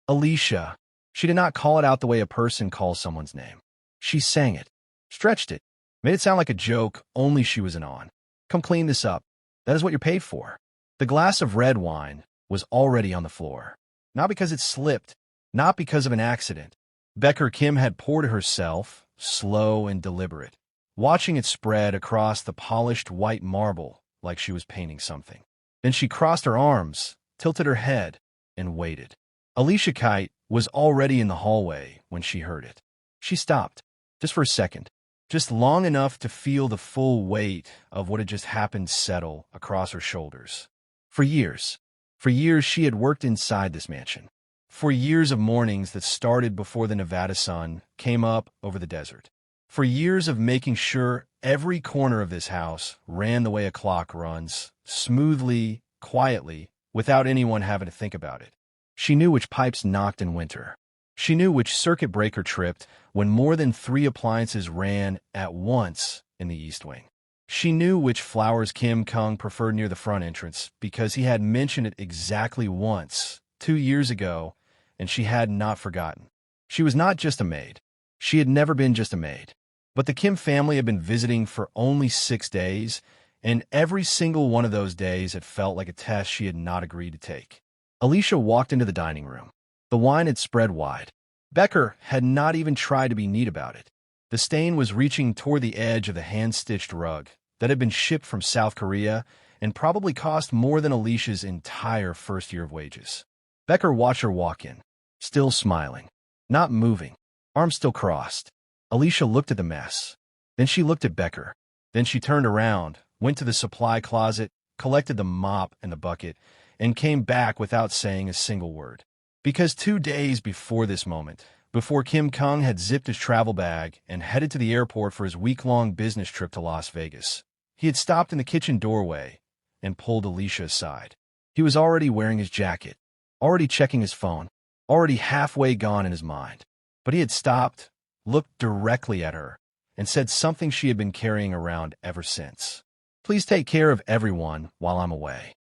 Alicia. She did not call it out the way a person calls someone's name. She sang it, stretched it, made it sound like a joke only she was in on. Come clean this up. That is what you're paid for. The glass of red wine was already on the floor. Not because it slipped, not because of an accident. Becker Kim had poured it herself, slow and deliberate, watching it spread across the polished white marble like she was painting something. Then she crossed her arms, tilted her head, and waited. Alicia Kite was already in the hallway when she heard it. She stopped, just for a second, just long enough to feel the full weight of what had just happened settle across her shoulders. For years she had worked inside this mansion. For years of mornings that started before the Nevada sun came up over the desert. For years of making sure every corner of this house ran the way a clock runs, smoothly, quietly, without anyone having to think about it. She knew which pipes knocked in winter. She knew which circuit breaker tripped when more than 3 appliances ran at once in the East Wing. She knew which flowers Kim Kung preferred near the front entrance because he had mentioned it exactly once, 2 years ago, and she had not forgotten. She was not just a maid. She had never been just a maid. But the Kim family had been visiting for only 6 days, and every single one of those days had felt like a test she had not agreed to take. Alicia walked into the dining room. The wine had spread wide. Becker had not even tried to be neat about it. The stain was reaching toward the edge of the hand-stitched rug that had been shipped from South Korea and probably cost more than Alicia's entire first year of wages. Becker watched her walk in, still smiling, not moving, arms still crossed. Alicia looked at the mess. Then she looked at Becker. Then she turned around, went to the supply closet, collected the mop and the bucket, and came back without saying a single word. Because 2 days before this moment, before Kim Kung had zipped his travel bag and headed to the airport for his week-long business trip to Las Vegas, he had stopped in the kitchen doorway and pulled Alicia aside. He was already wearing his jacket, already checking his phone, already halfway gone in his mind. But he had stopped, looked directly at her, and said something she had been carrying around ever since. "Please take care of everyone while I'm away."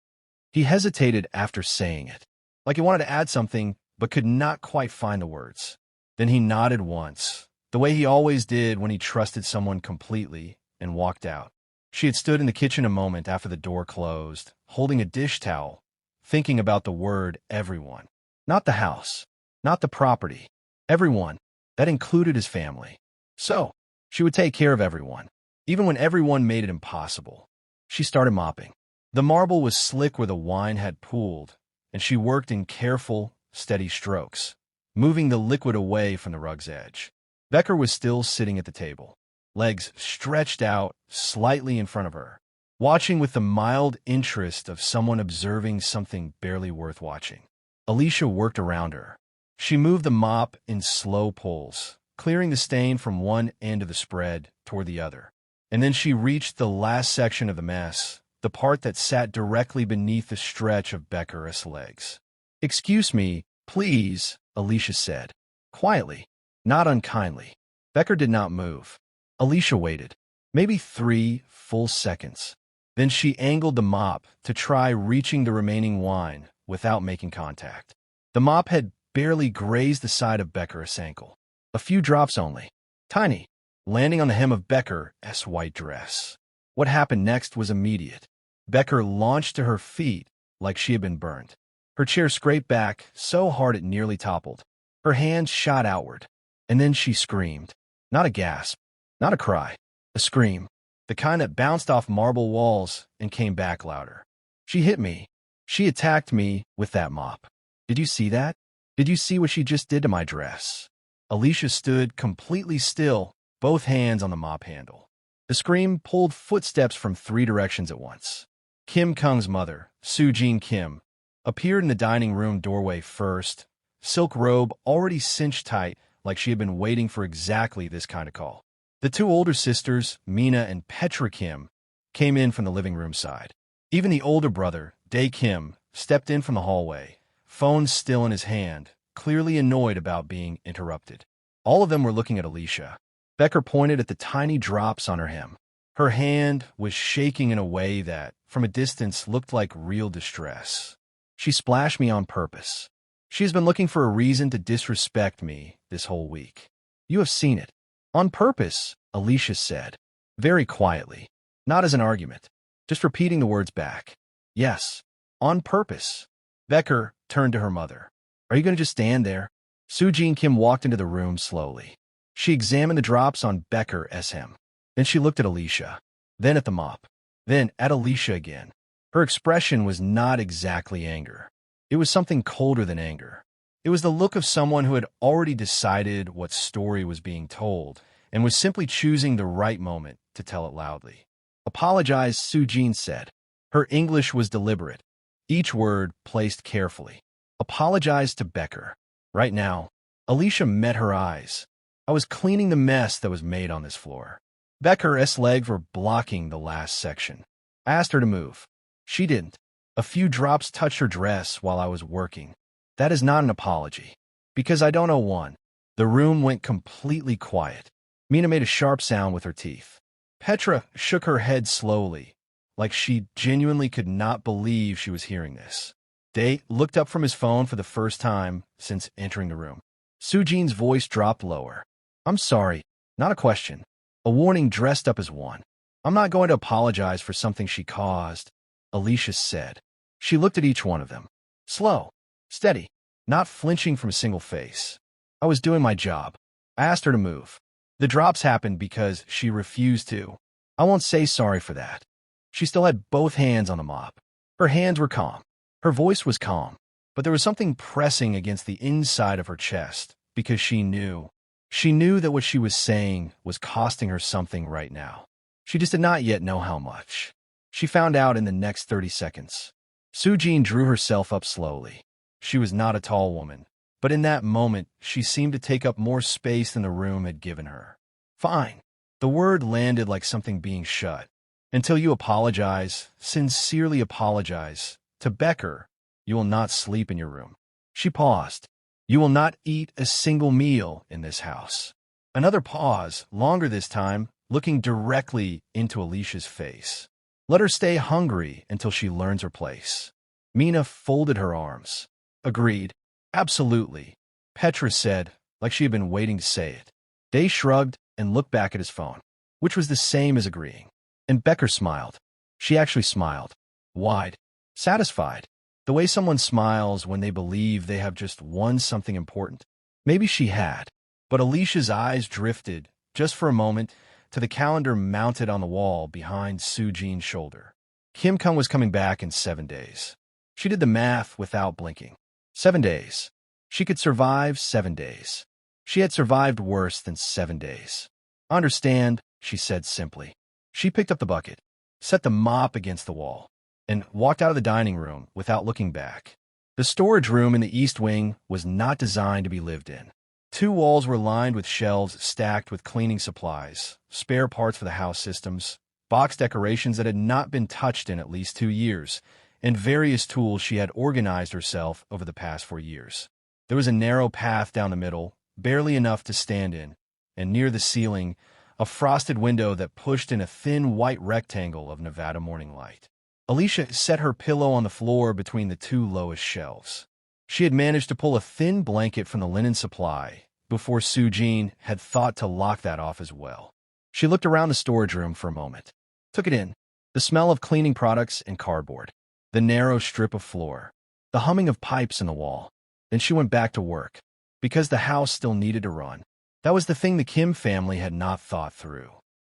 He hesitated after saying it, like he wanted to add something but could not quite find the words. Then he nodded once, the way he always did when he trusted someone completely, and walked out. She had stood in the kitchen a moment after the door closed, holding a dish towel, thinking about the word everyone. Not the house, not the property. Everyone. That included his family. So, she would take care of everyone, even when everyone made it impossible. She started mopping. The marble was slick where the wine had pooled, and she worked in careful, steady strokes, moving the liquid away from the rug's edge. Becker was still sitting at the table, legs stretched out slightly in front of her, watching with the mild interest of someone observing something barely worth watching. Alicia worked around her. She moved the mop in slow pulls, clearing the stain from one end of the spread toward the other. And then she reached the last section of the mess, the part that sat directly beneath the stretch of Becker's legs. "Excuse me, please," Alicia said, quietly, not unkindly. Becker did not move. Alicia waited, maybe 3 full seconds. Then she angled the mop to try reaching the remaining wine without making contact. The mop had barely grazed the side of Becker's ankle. A few drops only, tiny, landing on the hem of Becker's white dress. What happened next was immediate. Becker launched to her feet like she had been burned. Her chair scraped back so hard it nearly toppled. Her hands shot outward, and then she screamed. Not a gasp, not a cry, a scream, the kind that bounced off marble walls and came back louder. "She hit me. She attacked me with that mop. Did you see that? Did you see what she just did to my dress?" Alicia stood completely still, both hands on the mop handle. The scream pulled footsteps from 3 directions at once. Kim Kung's mother, Soo-Jin Kim, appeared in the dining room doorway first, silk robe already cinched tight like she had been waiting for exactly this kind of call. The 2 older sisters, Mina and Petra Kim, came in from the living room side. Even the older brother, Dae Kim, stepped in from the hallway, phone still in his hand, clearly annoyed about being interrupted. All of them were looking at Alicia. Becker pointed at the tiny drops on her hem. Her hand was shaking in a way that, from a distance, looked like real distress. "She splashed me on purpose. She has been looking for a reason to disrespect me this whole week. You have seen it. On purpose, Alicia said, very quietly, not as an argument, just repeating the words back. Yes, on purpose. Becker turned to her mother. Are you going to just stand there? Soo-Jin Kim walked into the room slowly. She examined the drops on Becker SM. Then she looked at Alicia, then at the mop, then at Alicia again. Her expression was not exactly anger. It was something colder than anger. It was the look of someone who had already decided what story was being told and was simply choosing the right moment to tell it loudly. Apologize, Soo-Jin said. Her English was deliberate, each word placed carefully. Apologize to Becker. Right now, Alicia met her eyes. I was cleaning the mess that was made on this floor. Becker's legs were blocking the last section. I asked her to move. She didn't. A few drops touched her dress while I was working. That is not an apology. Because I don't owe one. The room went completely quiet. Mina made a sharp sound with her teeth. Petra shook her head slowly, like she genuinely could not believe she was hearing this. Day looked up from his phone for the first time since entering the room. Soo-Jin's voice dropped lower. I'm sorry, not a question. A warning dressed up as one. I'm not going to apologize for something she caused, Alicia said. She looked at each one of them. Slow, steady, not flinching from a single face. I was doing my job. I asked her to move. The drops happened because she refused to. I won't say sorry for that. She still had both hands on the mop. Her hands were calm. Her voice was calm. But there was something pressing against the inside of her chest because she knew. She knew that what she was saying was costing her something right now. She just did not yet know how much. She found out in the next 30 seconds. Soo-Jin drew herself up slowly. She was not a tall woman, but in that moment, she seemed to take up more space than the room had given her. Fine. The word landed like something being shut. Until you apologize, sincerely apologize, to Becker, you will not sleep in your room. She paused. You will not eat a single meal in this house. Another pause, longer this time, looking directly into Alicia's face. Let her stay hungry until she learns her place. Mina folded her arms. Agreed. Absolutely. Petra said, like she had been waiting to say it. Day shrugged and looked back at his phone, which was the same as agreeing. And Becker smiled. She actually smiled. Wide. Satisfied. The way someone smiles when they believe they have just won something important. Maybe she had. But Alicia's eyes drifted, just for a moment, to the calendar mounted on the wall behind Soo-Jin's shoulder. Kim Kung was coming back in 7 days. She did the math without blinking. 7 days. She could survive 7 days. She had survived worse than 7 days. Understand, she said simply. She picked up the bucket, set the mop against the wall, and walked out of the dining room without looking back. The storage room in the east wing was not designed to be lived in. 2 walls were lined with shelves stacked with cleaning supplies, spare parts for the house systems, box decorations that had not been touched in at least 2 years, and various tools she had organized herself over the past 4 years. There was a narrow path down the middle, barely enough to stand in, and near the ceiling, a frosted window that pushed in a thin white rectangle of Nevada morning light. Alicia set her pillow on the floor between the 2 lowest shelves. She had managed to pull a thin blanket from the linen supply before Soo-Jin had thought to lock that off as well. She looked around the storage room for a moment, took it in, the smell of cleaning products and cardboard, the narrow strip of floor, the humming of pipes in the wall. Then she went back to work, because the house still needed to run. That was the thing the Kim family had not thought through.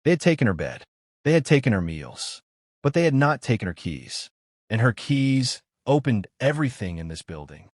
They had taken her bed. They had taken her meals. But they had not taken her keys. And her keys opened everything in this building.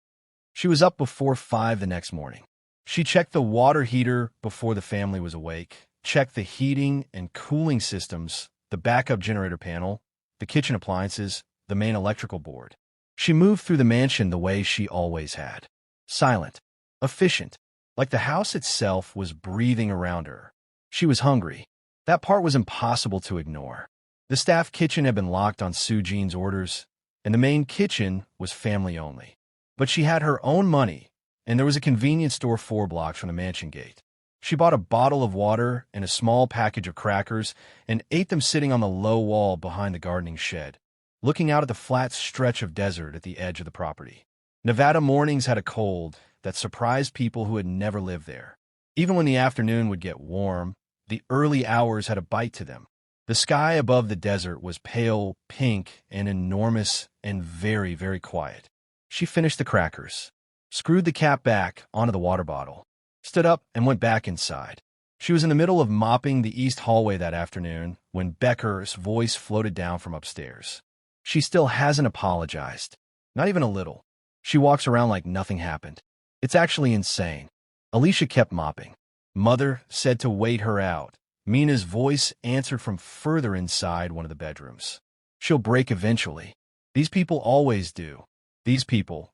She was up before 5 the next morning. She checked the water heater before the family was awake, checked the heating and cooling systems, the backup generator panel, the kitchen appliances, the main electrical board. She moved through the mansion the way she always had. Silent, efficient, like the house itself was breathing around her. She was hungry. That part was impossible to ignore. The staff kitchen had been locked on Soo-Jin's orders, and the main kitchen was family only. But she had her own money, and there was a convenience store 4 blocks from the mansion gate. She bought a bottle of water and a small package of crackers and ate them sitting on the low wall behind the gardening shed, looking out at the flat stretch of desert at the edge of the property. Nevada mornings had a cold that surprised people who had never lived there. Even when the afternoon would get warm, the early hours had a bite to them. The sky above the desert was pale pink and enormous and very, very quiet. She finished the crackers, screwed the cap back onto the water bottle, stood up and went back inside. She was in the middle of mopping the east hallway that afternoon when Becker's voice floated down from upstairs. She still hasn't apologized. Not even a little. She walks around like nothing happened. It's actually insane. Alicia kept mopping. Mother said to wait her out. Mina's voice answered from further inside one of the bedrooms. She'll break eventually. These people always do. These people.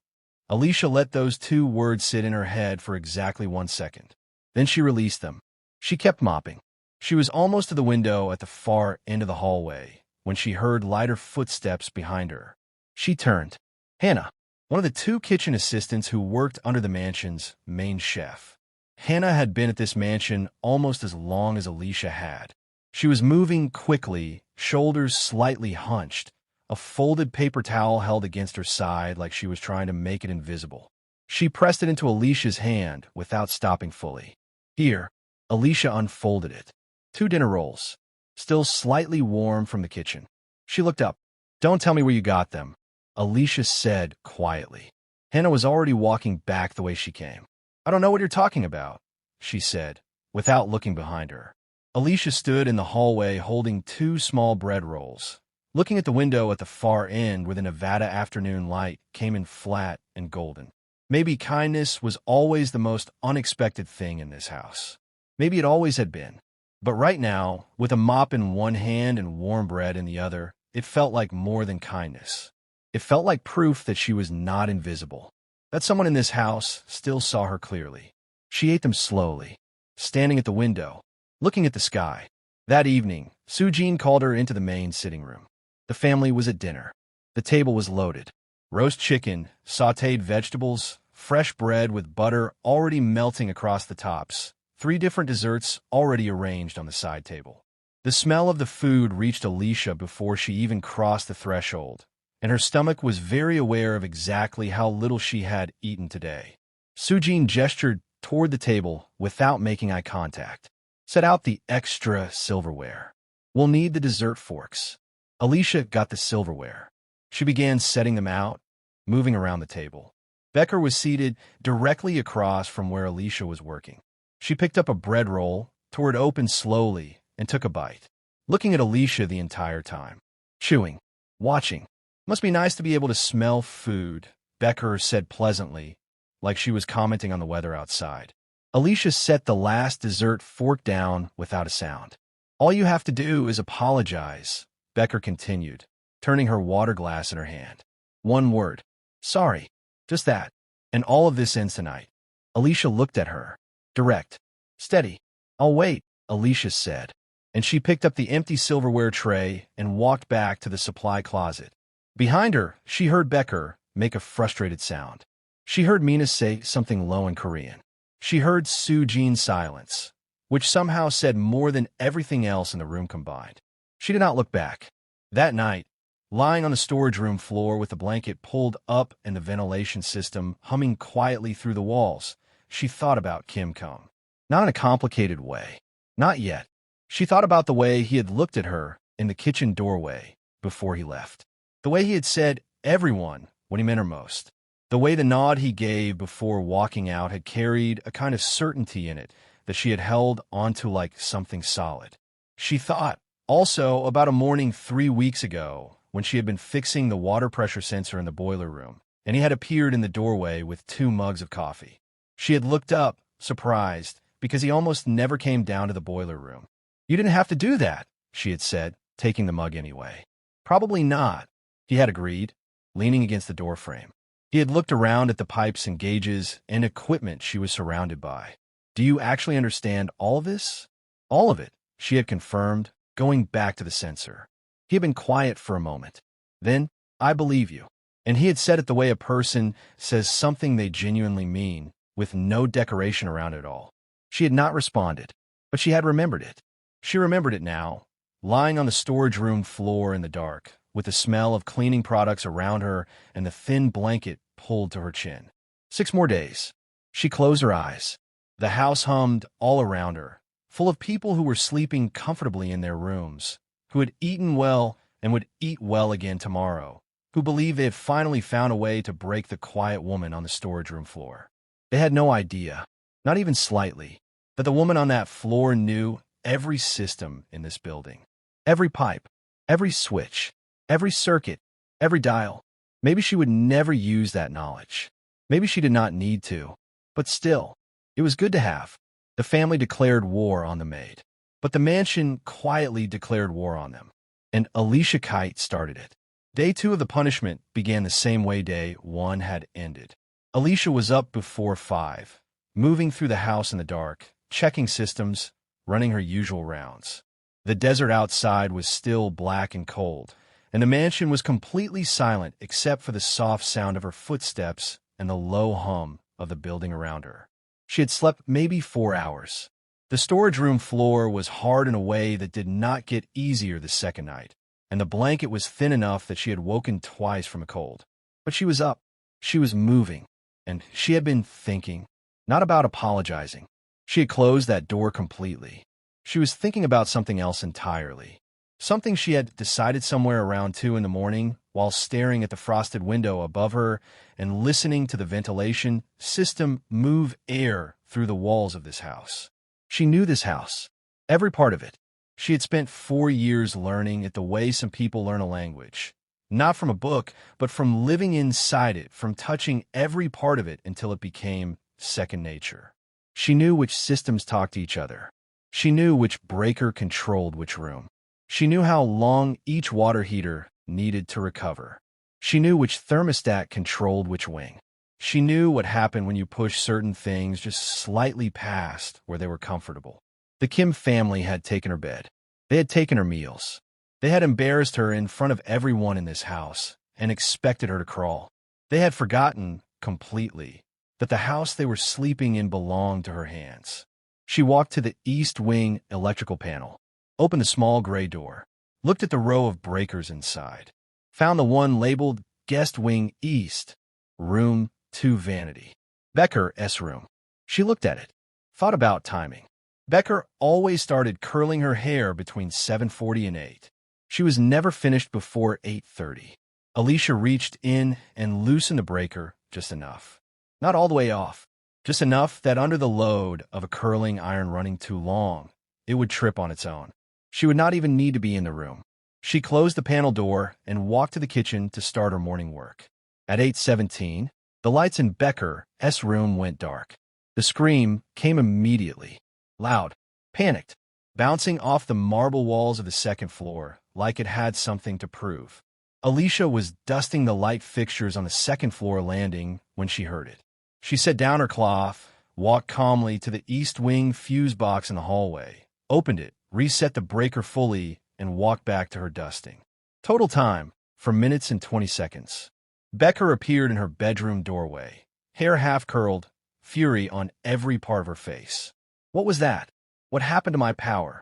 Alicia let those two words sit in her head for exactly 1 second. Then she released them. She kept mopping. She was almost to the window at the far end of the hallway when she heard lighter footsteps behind her. She turned. Hannah, one of the 2 kitchen assistants who worked under the mansion's main chef. Hannah had been at this mansion almost as long as Alicia had. She was moving quickly, shoulders slightly hunched, a folded paper towel held against her side like she was trying to make it invisible. She pressed it into Alicia's hand without stopping fully. Here, Alicia unfolded it. 2 dinner rolls, still slightly warm from the kitchen. She looked up. Don't tell me where you got them, Alicia said quietly. Hannah was already walking back the way she came. I don't know what you're talking about, she said, without looking behind her. Alicia stood in the hallway holding 2 small bread rolls, looking at the window at the far end where the Nevada afternoon light came in flat and golden. Maybe kindness was always the most unexpected thing in this house. Maybe it always had been. But right now, with a mop in one hand and warm bread in the other, it felt like more than kindness. It felt like proof that she was not invisible, that someone in this house still saw her clearly. She ate them slowly, standing at the window, looking at the sky. That evening, Soo-jin called her into the main sitting room. The family was at dinner. The table was loaded. Roast chicken, sautéed vegetables, fresh bread with butter already melting across the tops, 3 different desserts already arranged on the side table. The smell of the food reached Alicia before she even crossed the threshold, and her stomach was very aware of exactly how little she had eaten today. Soo-jin gestured toward the table without making eye contact. Set out the extra silverware. We'll need the dessert forks. Alicia got the silverware. She began setting them out, moving around the table. Becker was seated directly across from where Alicia was working. She picked up a bread roll, tore it open slowly, and took a bite, looking at Alicia the entire time. Chewing, watching. Must be nice to be able to smell food, Becker said pleasantly, like she was commenting on the weather outside. Alicia set the last dessert fork down without a sound. All you have to do is apologize, Becker continued, turning her water glass in her hand. 1 word. Sorry. Just that. And all of this ends tonight. Alicia looked at her. Direct. Steady. I'll wait, Alicia said. And she picked up the empty silverware tray and walked back to the supply closet. Behind her, she heard Becker make a frustrated sound. She heard Mina say something low in Korean. She heard Soo-jin's silence, which somehow said more than everything else in the room combined. She did not look back. That night, lying on the storage room floor with the blanket pulled up and the ventilation system humming quietly through the walls, she thought about Kim Kong. Not in a complicated way. Not yet. She thought about the way he had looked at her in the kitchen doorway before he left. The way he had said everyone when he meant her most. The way the nod he gave before walking out had carried a kind of certainty in it that she had held onto like something solid. She thought also about a morning 3 weeks ago when she had been fixing the water pressure sensor in the boiler room, and he had appeared in the doorway with 2 mugs of coffee. She had looked up, surprised, because he almost never came down to the boiler room. You didn't have to do that, she had said, taking the mug anyway. Probably not, he had agreed, leaning against the doorframe. He had looked around at the pipes and gauges and equipment she was surrounded by. Do you actually understand all of this? All of it, she had confirmed, going back to the sensor. He had been quiet for a moment. Then, I believe you. And he had said it the way a person says something they genuinely mean, with no decoration around it all. She had not responded, but she had remembered it. She remembered it now, lying on the storage room floor in the dark, with the smell of cleaning products around her and the thin blanket pulled to her chin. 6 more days. She closed her eyes. The house hummed all around her, full of people who were sleeping comfortably in their rooms, who had eaten well and would eat well again tomorrow, who believed they had finally found a way to break the quiet woman on the storage room floor. They had no idea, not even slightly, that the woman on that floor knew every system in this building. Every pipe, every switch, every circuit, every dial. Maybe she would never use that knowledge. Maybe she did not need to. But still, it was good to have. The family declared war on the maid. But the mansion quietly declared war on them. And Alicia Kite started it. Day 2 of the punishment began the same way day 1 had ended. Alicia was up before 5, moving through the house in the dark, checking systems, running her usual rounds. The desert outside was still black and cold, and the mansion was completely silent except for the soft sound of her footsteps and the low hum of the building around her. She had slept maybe 4 hours. The storage room floor was hard in a way that did not get easier the second night, and the blanket was thin enough that she had woken twice from a cold. But she was up, she was moving, and she had been thinking, not about apologizing. She had closed that door completely. She was thinking about something else entirely. Something she had decided somewhere around 2 in the morning while staring at the frosted window above her and listening to the ventilation system move air through the walls of this house. She knew this house, every part of it. She had spent 4 years learning it the way some people learn a language. Not from a book, but from living inside it, from touching every part of it until it became second nature. She knew which systems talked to each other. She knew which breaker controlled which room. She knew how long each water heater needed to recover. She knew which thermostat controlled which wing. She knew what happened when you pushed certain things just slightly past where they were comfortable. The Kim family had taken her bed. They had taken her meals. They had embarrassed her in front of everyone in this house and expected her to crawl. They had forgotten completely that the house they were sleeping in belonged to her hands. She walked to the east wing electrical panel, opened the small gray door, looked at the row of breakers inside, found the one labeled Guest Wing East, Room 2 Vanity. Becker's room. She looked at it, thought about timing. Becker always started curling her hair between 7:40 and 8. She was never finished before 8:30. Alicia reached in and loosened the breaker just enough. Not all the way off, just enough that under the load of a curling iron running too long, it would trip on its own. She would not even need to be in the room. She closed the panel door and walked to the kitchen to start her morning work. At 8:17, the lights in Becker's room went dark. The scream came immediately, loud, panicked, bouncing off the marble walls of the second floor like it had something to prove. Alicia was dusting the light fixtures on the second floor landing when she heard it. She set down her cloth, walked calmly to the east wing fuse box in the hallway, opened it, reset the breaker fully, and walked back to her dusting. Total time, for minutes and 20 seconds. Becker appeared in her bedroom doorway, hair half-curled, fury on every part of her face. What was that? What happened to my power?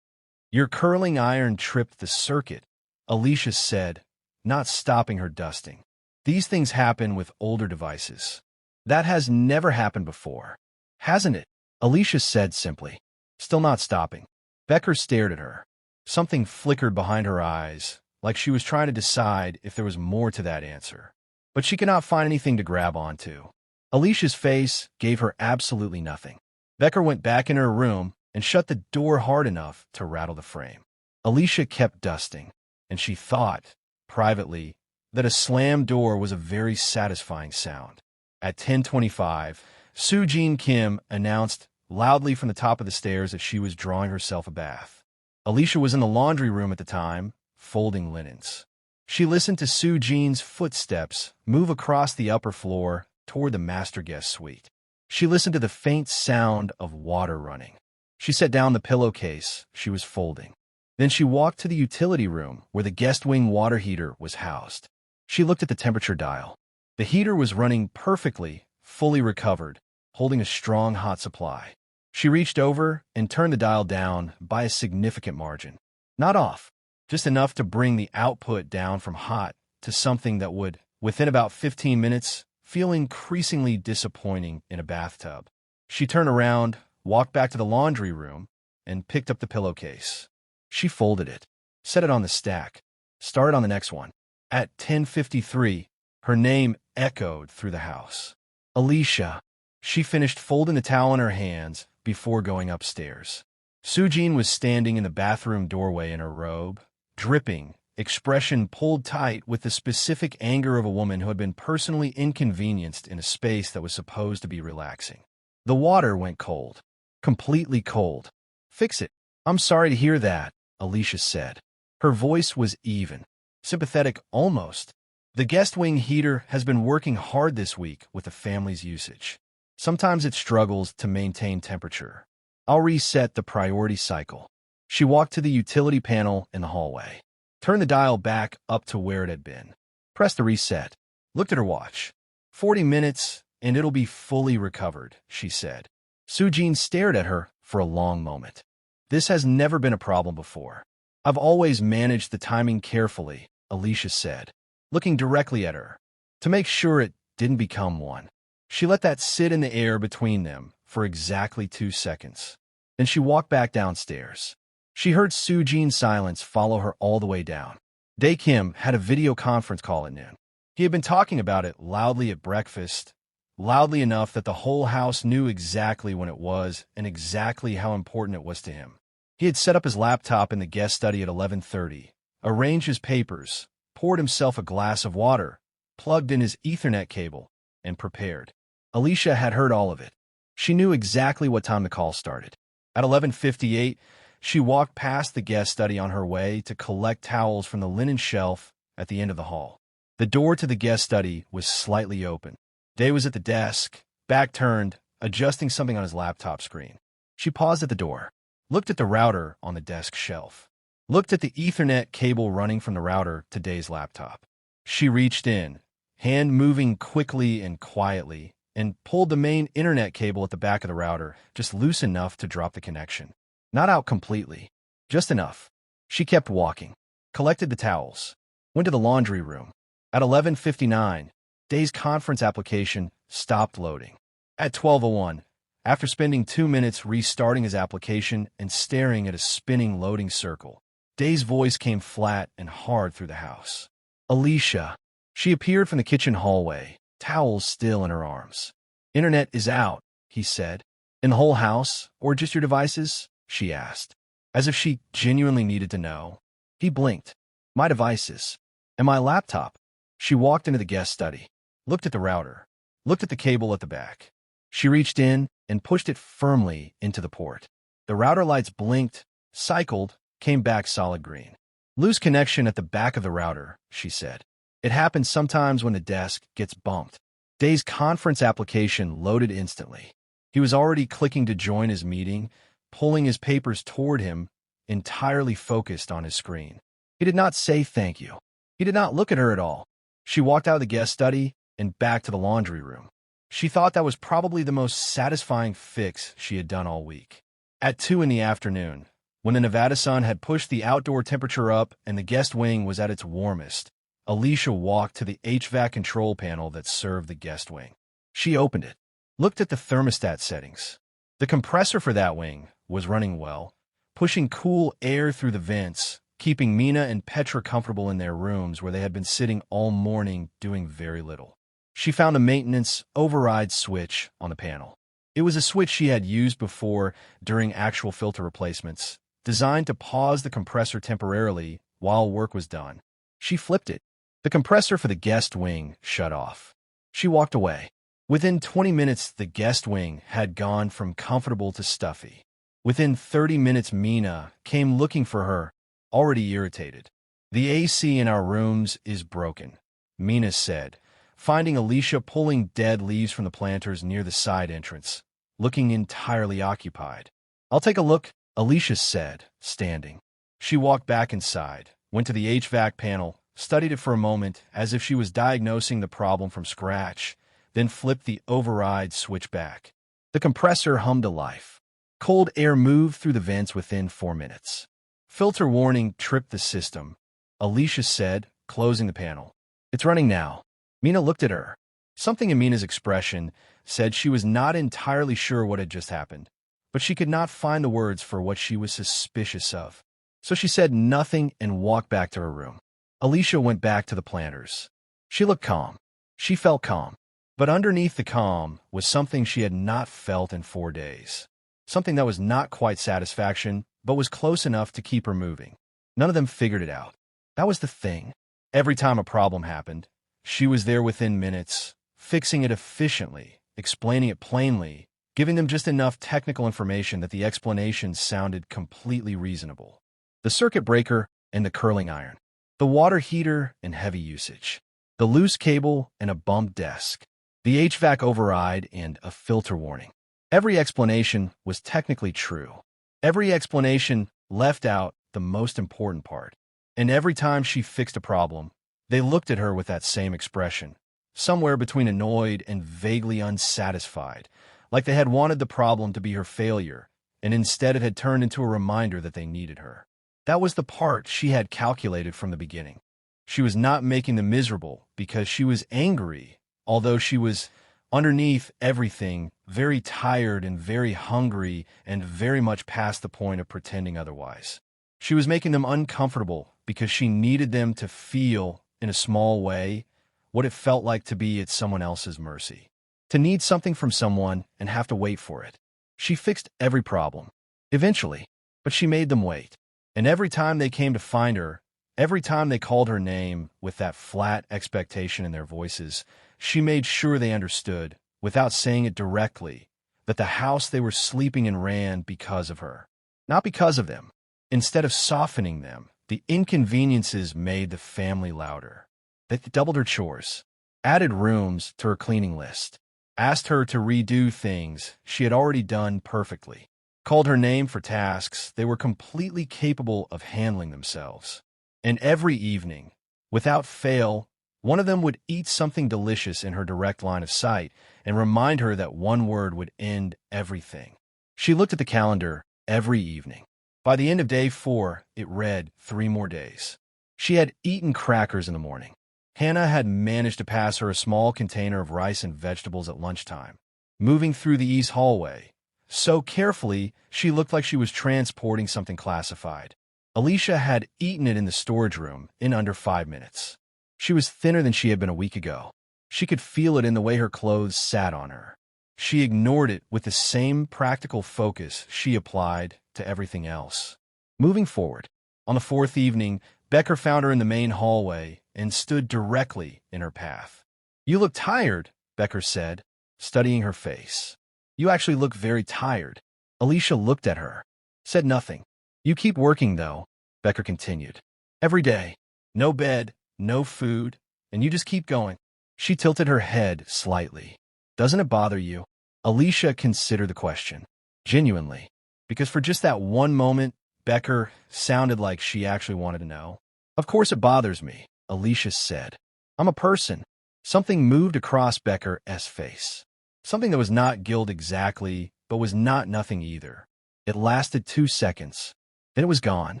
Your curling iron tripped the circuit, Alicia said, not stopping her dusting. These things happen with older devices. That has never happened before, hasn't it? Alicia said simply, still not stopping. Becker stared at her. Something flickered behind her eyes, like she was trying to decide if there was more to that answer. But she could not find anything to grab onto. Alicia's face gave her absolutely nothing. Becker went back in her room and shut the door hard enough to rattle the frame. Alicia kept dusting, and she thought, privately, that a slammed door was a very satisfying sound. At 10:25, Soo-Jean Kim announced loudly from the top of the stairs that she was drawing herself a bath. Alicia was in the laundry room at the time, folding linens. She listened to Soo-Jean's footsteps move across the upper floor toward the master guest suite. She listened to the faint sound of water running. She set down the pillowcase she was folding. Then she walked to the utility room where the guest wing water heater was housed. She looked at the temperature dial. The heater was running perfectly, fully recovered, holding a strong hot supply. She reached over and turned the dial down by a significant margin. Not off, just enough to bring the output down from hot to something that would, within about 15 minutes, feel increasingly disappointing in a bathtub. She turned around, walked back to the laundry room, and picked up the pillowcase. She folded it, set it on the stack, started on the next one. At 10:53, her name echoed through the house. Alicia. She finished folding the towel in her hands before going upstairs. Sujin was standing in the bathroom doorway in her robe, dripping, expression pulled tight with the specific anger of a woman who had been personally inconvenienced in a space that was supposed to be relaxing. The water went cold. Completely cold. Fix it. I'm sorry to hear that, Alicia said. Her voice was even. Sympathetic almost. The guest wing heater has been working hard this week with the family's usage. Sometimes it struggles to maintain temperature. I'll reset the priority cycle. She walked to the utility panel in the hallway. Turned the dial back up to where it had been. Pressed the reset. Looked at her watch. 40 minutes, and it'll be fully recovered, she said. Sujin stared at her for a long moment. This has never been a problem before. I've always managed the timing carefully, Alicia said, looking directly at her, to make sure it didn't become one. She let that sit in the air between them for exactly 2 seconds. Then she walked back downstairs. She heard Sujin's silence follow her all the way down. Dae Kim had a video conference call at noon. He had been talking about it loudly at breakfast, loudly enough that the whole house knew exactly when it was and exactly how important it was to him. He had set up his laptop in the guest study at 11:30, arranged his papers, poured himself a glass of water, plugged in his Ethernet cable, and prepared. Alicia had heard all of it. She knew exactly what time the call started. At 11:58, she walked past the guest study on her way to collect towels from the linen shelf at the end of the hall. The door to the guest study was slightly open. Dae was at the desk, back turned, adjusting something on his laptop screen. She paused at the door, looked at the router on the desk shelf, looked at the Ethernet cable running from the router to Dae's laptop. She reached in, hand moving quickly and quietly, and pulled the main internet cable at the back of the router, just loose enough to drop the connection. Not out completely, just enough. She kept walking, collected the towels, went to the laundry room. At 11:59, Dae's conference application stopped loading. At 12:01, after spending 2 minutes restarting his application and staring at a spinning loading circle, Dae's voice came flat and hard through the house. Alicia. She appeared from the kitchen hallway, towels still in her arms. Internet is out, he said. In the whole house, or just your devices? She asked, as if she genuinely needed to know. He blinked. My devices. And my laptop. She walked into the guest study, looked at the router, looked at the cable at the back. She reached in and pushed it firmly into the port. The router lights blinked, cycled, came back solid green. Loose connection at the back of the router, she said. It happens sometimes when the desk gets bumped. Dae's conference application loaded instantly. He was already clicking to join his meeting, pulling his papers toward him, entirely focused on his screen. He did not say thank you. He did not look at her at all. She walked out of the guest study and back to the laundry room. She thought that was probably the most satisfying fix she had done all week. At 2 in the afternoon, when the Nevada sun had pushed the outdoor temperature up and the guest wing was at its warmest, Alicia walked to the HVAC control panel that served the guest wing. She opened it, looked at the thermostat settings. The compressor for that wing was running well, pushing cool air through the vents, keeping Mina and Petra comfortable in their rooms where they had been sitting all morning doing very little. She found a maintenance override switch on the panel. It was a switch she had used before during actual filter replacements, designed to pause the compressor temporarily while work was done. She flipped it. The compressor for the guest wing shut off. She walked away. Within 20 minutes, the guest wing had gone from comfortable to stuffy. Within 30 minutes, Mina came looking for her, already irritated. The AC in our rooms is broken, Mina said, finding Alicia pulling dead leaves from the planters near the side entrance, looking entirely occupied. I'll take a look, Alicia said, standing. She walked back inside, went to the HVAC panel, studied it for a moment as if she was diagnosing the problem from scratch, then flipped the override switch back. The compressor hummed to life. Cold air moved through the vents within 4 minutes. Filter warning tripped the system, Alicia said, closing the panel. It's running now. Mina looked at her. Something in Mina's expression said she was not entirely sure what had just happened, but she could not find the words for what she was suspicious of. So she said nothing and walked back to her room. Alicia went back to the planters. She looked calm. She felt calm. But underneath the calm was something she had not felt in 4 days. Something that was not quite satisfaction, but was close enough to keep her moving. None of them figured it out. That was the thing. Every time a problem happened, she was there within minutes, fixing it efficiently, explaining it plainly, giving them just enough technical information that the explanation sounded completely reasonable. The circuit breaker and the curling iron. The water heater and heavy usage. The loose cable and a bumped desk. The HVAC override and a filter warning. Every explanation was technically true. Every explanation left out the most important part. And every time she fixed a problem, they looked at her with that same expression, somewhere between annoyed and vaguely unsatisfied, like they had wanted the problem to be her failure, and instead it had turned into a reminder that they needed her. That was the part she had calculated from the beginning. She was not making them miserable because she was angry, although she was, underneath everything, very tired and very hungry and very much past the point of pretending otherwise. She was making them uncomfortable because she needed them to feel, in a small way, what it felt like to be at someone else's mercy. To need something from someone and have to wait for it. She fixed every problem, eventually, but she made them wait. And every time they came to find her, every time they called her name with that flat expectation in their voices, she made sure they understood, without saying it directly, that the house they were sleeping in ran because of her, not because of them. Instead of softening them, the inconveniences made the family louder. They doubled her chores, added rooms to her cleaning list, asked her to redo things she had already done perfectly, called her name for tasks they were completely capable of handling themselves. And every evening, without fail, one of them would eat something delicious in her direct line of sight and remind her that one word would end everything. She looked at the calendar every evening. By the end of day 4, it read 3 more days. She had eaten crackers in the morning. Hannah had managed to pass her a small container of rice and vegetables at lunchtime, moving through the east hallway. So carefully, she looked like she was transporting something classified. Alicia had eaten it in the storage room in under 5 minutes. She was thinner than she had been a week ago. She could feel it in the way her clothes sat on her. She ignored it with the same practical focus she applied to everything else. Moving forward, on the 4th evening, Becker found her in the main hallway and stood directly in her path. "You look tired," Becker said, studying her face. "You actually look very tired." Alicia looked at her, said nothing. "You keep working, though," Becker continued. "Every day. No bed, no food, and you just keep going." She tilted her head slightly. "Doesn't it bother you?" Alicia considered the question, genuinely, because for just that one moment, Becker sounded like she actually wanted to know. "Of course it bothers me," Alicia said. "I'm a person." Something moved across Becker's face. Something that was not guilt exactly, but was not nothing either. It lasted 2 seconds. Then it was gone.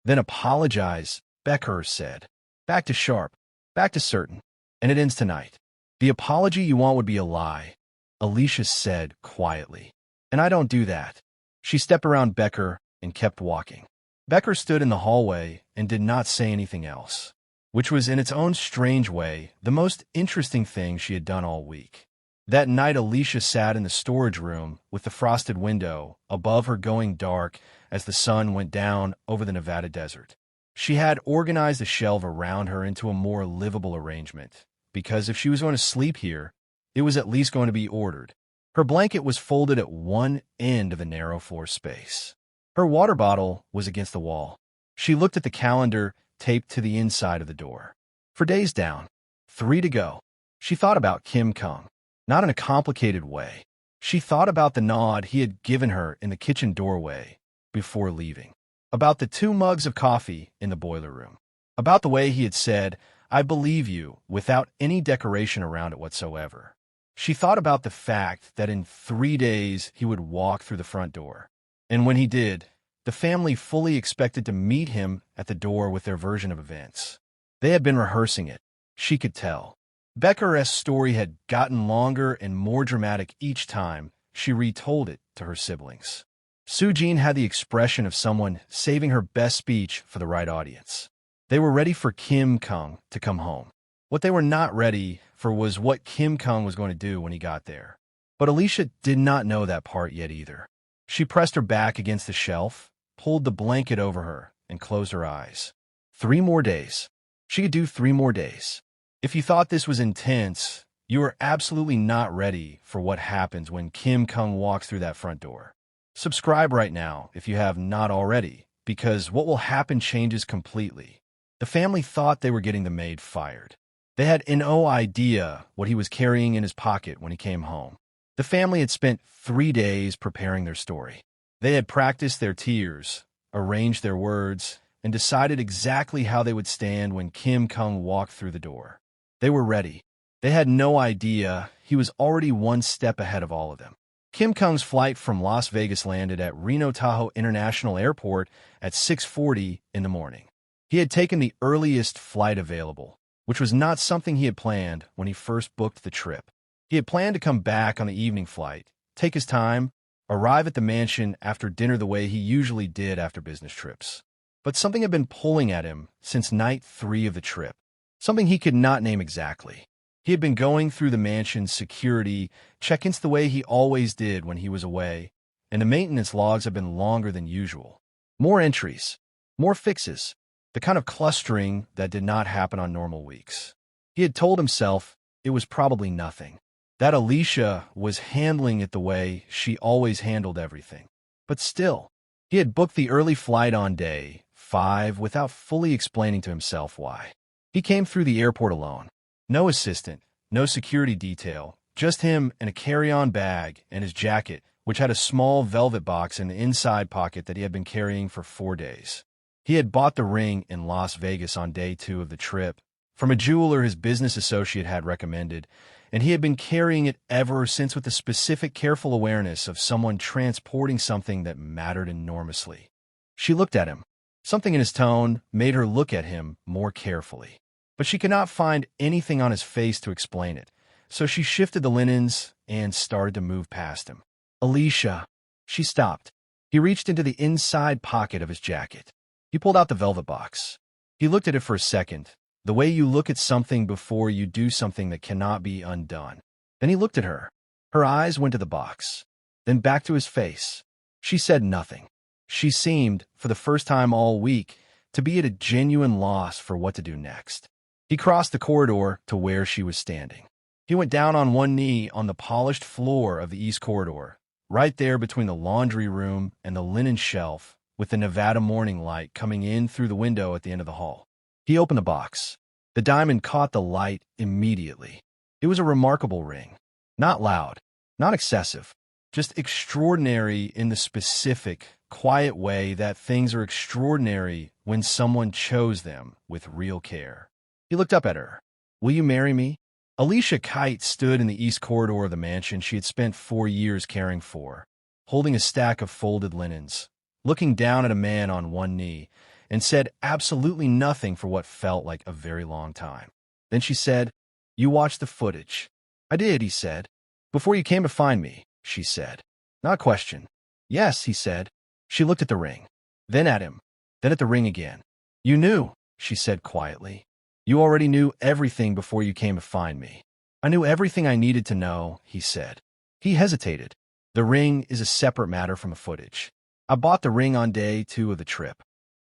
"Then apologize," Becker said. "Back to sharp. Back to certain. And it ends tonight." "The apology you want would be a lie," Alicia said quietly. "And I don't do that." She stepped around Becker and kept walking. Becker stood in the hallway and did not say anything else, which was in its own strange way the most interesting thing she had done all week. That night Alicia sat in the storage room with the frosted window above her going dark as the sun went down over the Nevada desert. She had organized the shelf around her into a more livable arrangement, because if she was going to sleep here, it was at least going to be ordered. Her blanket was folded at one end of the narrow floor space. Her water bottle was against the wall. She looked at the calendar taped to the inside of the door. 4 days down, 3 to go. She thought about Kim Kung, not in a complicated way. She thought about the nod he had given her in the kitchen doorway before leaving, about the 2 mugs of coffee in the boiler room, about the way he had said, "I believe you," without any decoration around it whatsoever. She thought about the fact that in 3 days he would walk through the front door. And when he did, the family fully expected to meet him at the door with their version of events. They had been rehearsing it. She could tell. Becker's story had gotten longer and more dramatic each time she retold it to her siblings. Sujin had the expression of someone saving her best speech for the right audience. They were ready for Kim Kung to come home. What they were not ready for was what Kim Kung was going to do when he got there. But Alicia did not know that part yet either. She pressed her back against the shelf, pulled the blanket over her, and closed her eyes. 3 more days. She could do 3 more days. If you thought this was intense, you are absolutely not ready for what happens when Kim Kung walks through that front door. Subscribe right now if you have not already, because what will happen changes completely. The family thought they were getting the maid fired. They had no idea what he was carrying in his pocket when he came home. The family had spent 3 days preparing their story. They had practiced their tears, arranged their words, and decided exactly how they would stand when Kim Kung walked through the door. They were ready. They had no idea he was already 1 step ahead of all of them. Kim Kung's flight from Las Vegas landed at Reno Tahoe International Airport at 6:40 in the morning. He had taken the earliest flight available, which was not something he had planned when he first booked the trip. He had planned to come back on the evening flight, take his time, arrive at the mansion after dinner the way he usually did after business trips. But something had been pulling at him since night 3 of the trip, something he could not name exactly. He had been going through the mansion's security check-ins the way he always did when he was away, and the maintenance logs had been longer than usual. More entries, more fixes, the kind of clustering that did not happen on normal weeks. He had told himself it was probably nothing, that Alicia was handling it the way she always handled everything. But still, he had booked the early flight on day 5 without fully explaining to himself why. He came through the airport alone. No assistant, no security detail, just him and a carry-on bag and his jacket, which had a small velvet box in the inside pocket that he had been carrying for 4 days. He had bought the ring in Las Vegas on day 2 of the trip, from a jeweler his business associate had recommended, and he had been carrying it ever since with the specific careful awareness of someone transporting something that mattered enormously. She looked at him. Something in his tone made her look at him more carefully. But she could not find anything on his face to explain it, so she shifted the linens and started to move past him. Alicia. She stopped. He reached into the inside pocket of his jacket. He pulled out the velvet box. He looked at it for a second, the way you look at something before you do something that cannot be undone. Then he looked at her. Her eyes went to the box, then back to his face. She said nothing. She seemed, for the first time all week, to be at a genuine loss for what to do next. He crossed the corridor to where she was standing. He went down on one knee on the polished floor of the east corridor, right there between the laundry room and the linen shelf, with the Nevada morning light coming in through the window at the end of the hall. He opened the box. The diamond caught the light immediately. It was a remarkable ring. Not loud, not excessive, just extraordinary in the specific, quiet way that things are extraordinary when someone chose them with real care. He looked up at her. Will you marry me? Alicia Kite stood in the east corridor of the mansion she had spent 4 years caring for, holding a stack of folded linens, looking down at a man on one knee, and said absolutely nothing for what felt like a very long time. Then she said, "You watched the footage." "I did," he said. "Before you came to find me," she said. Not a question. "Yes," he said. She looked at the ring, then at him, then at the ring again. "You knew," she said quietly. "You already knew everything before you came to find me." "I knew everything I needed to know," he said. He hesitated. "The ring is a separate matter from the footage. I bought the ring on day 2 of the trip."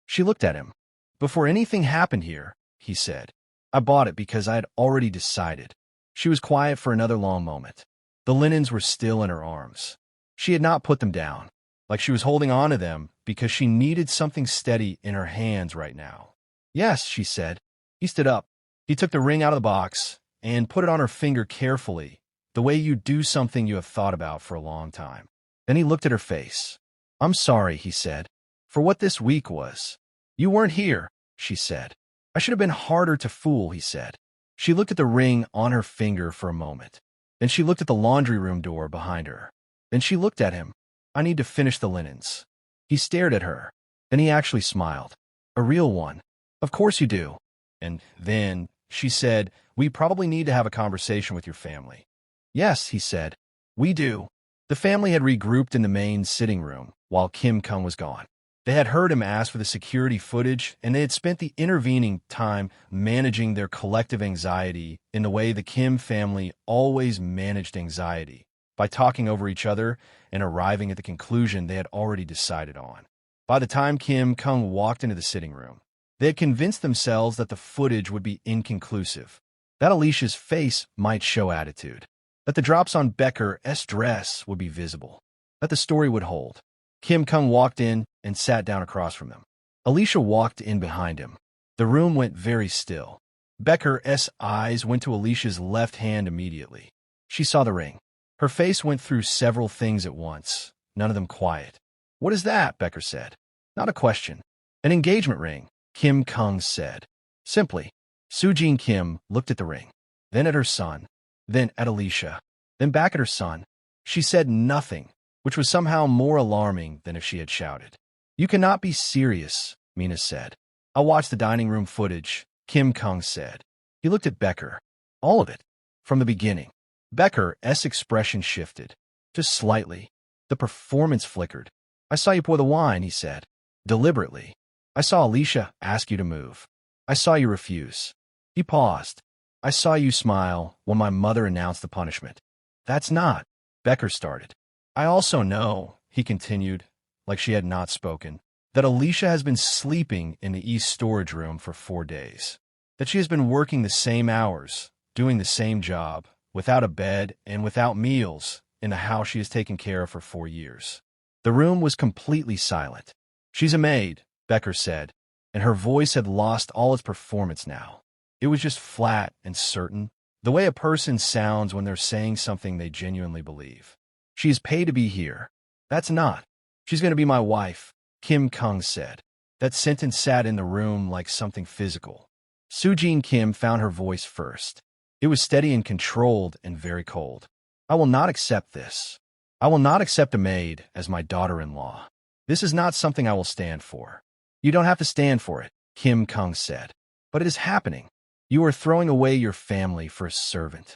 She looked at him. "Before anything happened here," he said. "I bought it because I had already decided." She was quiet for another long moment. The linens were still in her arms. She had not put them down, like she was holding on to them because she needed something steady in her hands right now. "Yes," she said. He stood up. He took the ring out of the box and put it on her finger carefully, the way you do something you have thought about for a long time. Then he looked at her face. "I'm sorry," he said, "for what this week was." "You weren't here," she said. "I should have been harder to fool," he said. She looked at the ring on her finger for a moment. Then she looked at the laundry room door behind her. Then she looked at him. "I need to finish the linens." He stared at her. Then he actually smiled. "A real one." "Of course you do." And then she said, "We probably need to have a conversation with your family." "Yes," he said, "we do." The family had regrouped in the main sitting room while Kim Kung was gone. They had heard him ask for the security footage, and they had spent the intervening time managing their collective anxiety in the way the Kim family always managed anxiety, by talking over each other and arriving at the conclusion they had already decided on. By the time Kim Kung walked into the sitting room, they had convinced themselves that the footage would be inconclusive, that Alicia's face might show attitude, that the drops on Becker's dress would be visible, that the story would hold. Kim Kung walked in and sat down across from them. Alicia walked in behind him. The room went very still. Becker's eyes went to Alicia's left hand immediately. She saw the ring. Her face went through several things at once, none of them quiet. "What is that?" Becker said. "Not a question." "An engagement ring," Kim Kung said. Simply. Soo-jin Kim looked at the ring, then at her son, then at Alicia, then back at her son. She said nothing, which was somehow more alarming than if she had shouted. "You cannot be serious," Mina said. "I'll watch the dining room footage," Kim Kung said. He looked at Becker. "All of it. From the beginning." Becker's expression shifted. Just slightly. The performance flickered. "I saw you pour the wine," he said. "Deliberately. I saw Alicia ask you to move. I saw you refuse." He paused. "I saw you smile when my mother announced the punishment." "That's not," Becker started. "I also know," he continued, like she had not spoken, "that Alicia has been sleeping in the East storage room for 4 days. That she has been working the same hours, doing the same job, without a bed and without meals, in the house she has taken care of for 4 years." The room was completely silent. "She's a maid," Becker said, and her voice had lost all its performance now. It was just flat and certain, the way a person sounds when they're saying something they genuinely believe. "She is paid to be here." "That's not." "She's going to be my wife," Kim Kung said. That sentence sat in the room like something physical. Soo-jin Kim found her voice first. It was steady and controlled and very cold. "I will not accept this. I will not accept a maid as my daughter-in-law. This is not something I will stand for." "You don't have to stand for it," Kim Kung said. "But it is happening. You are throwing away your family for a servant."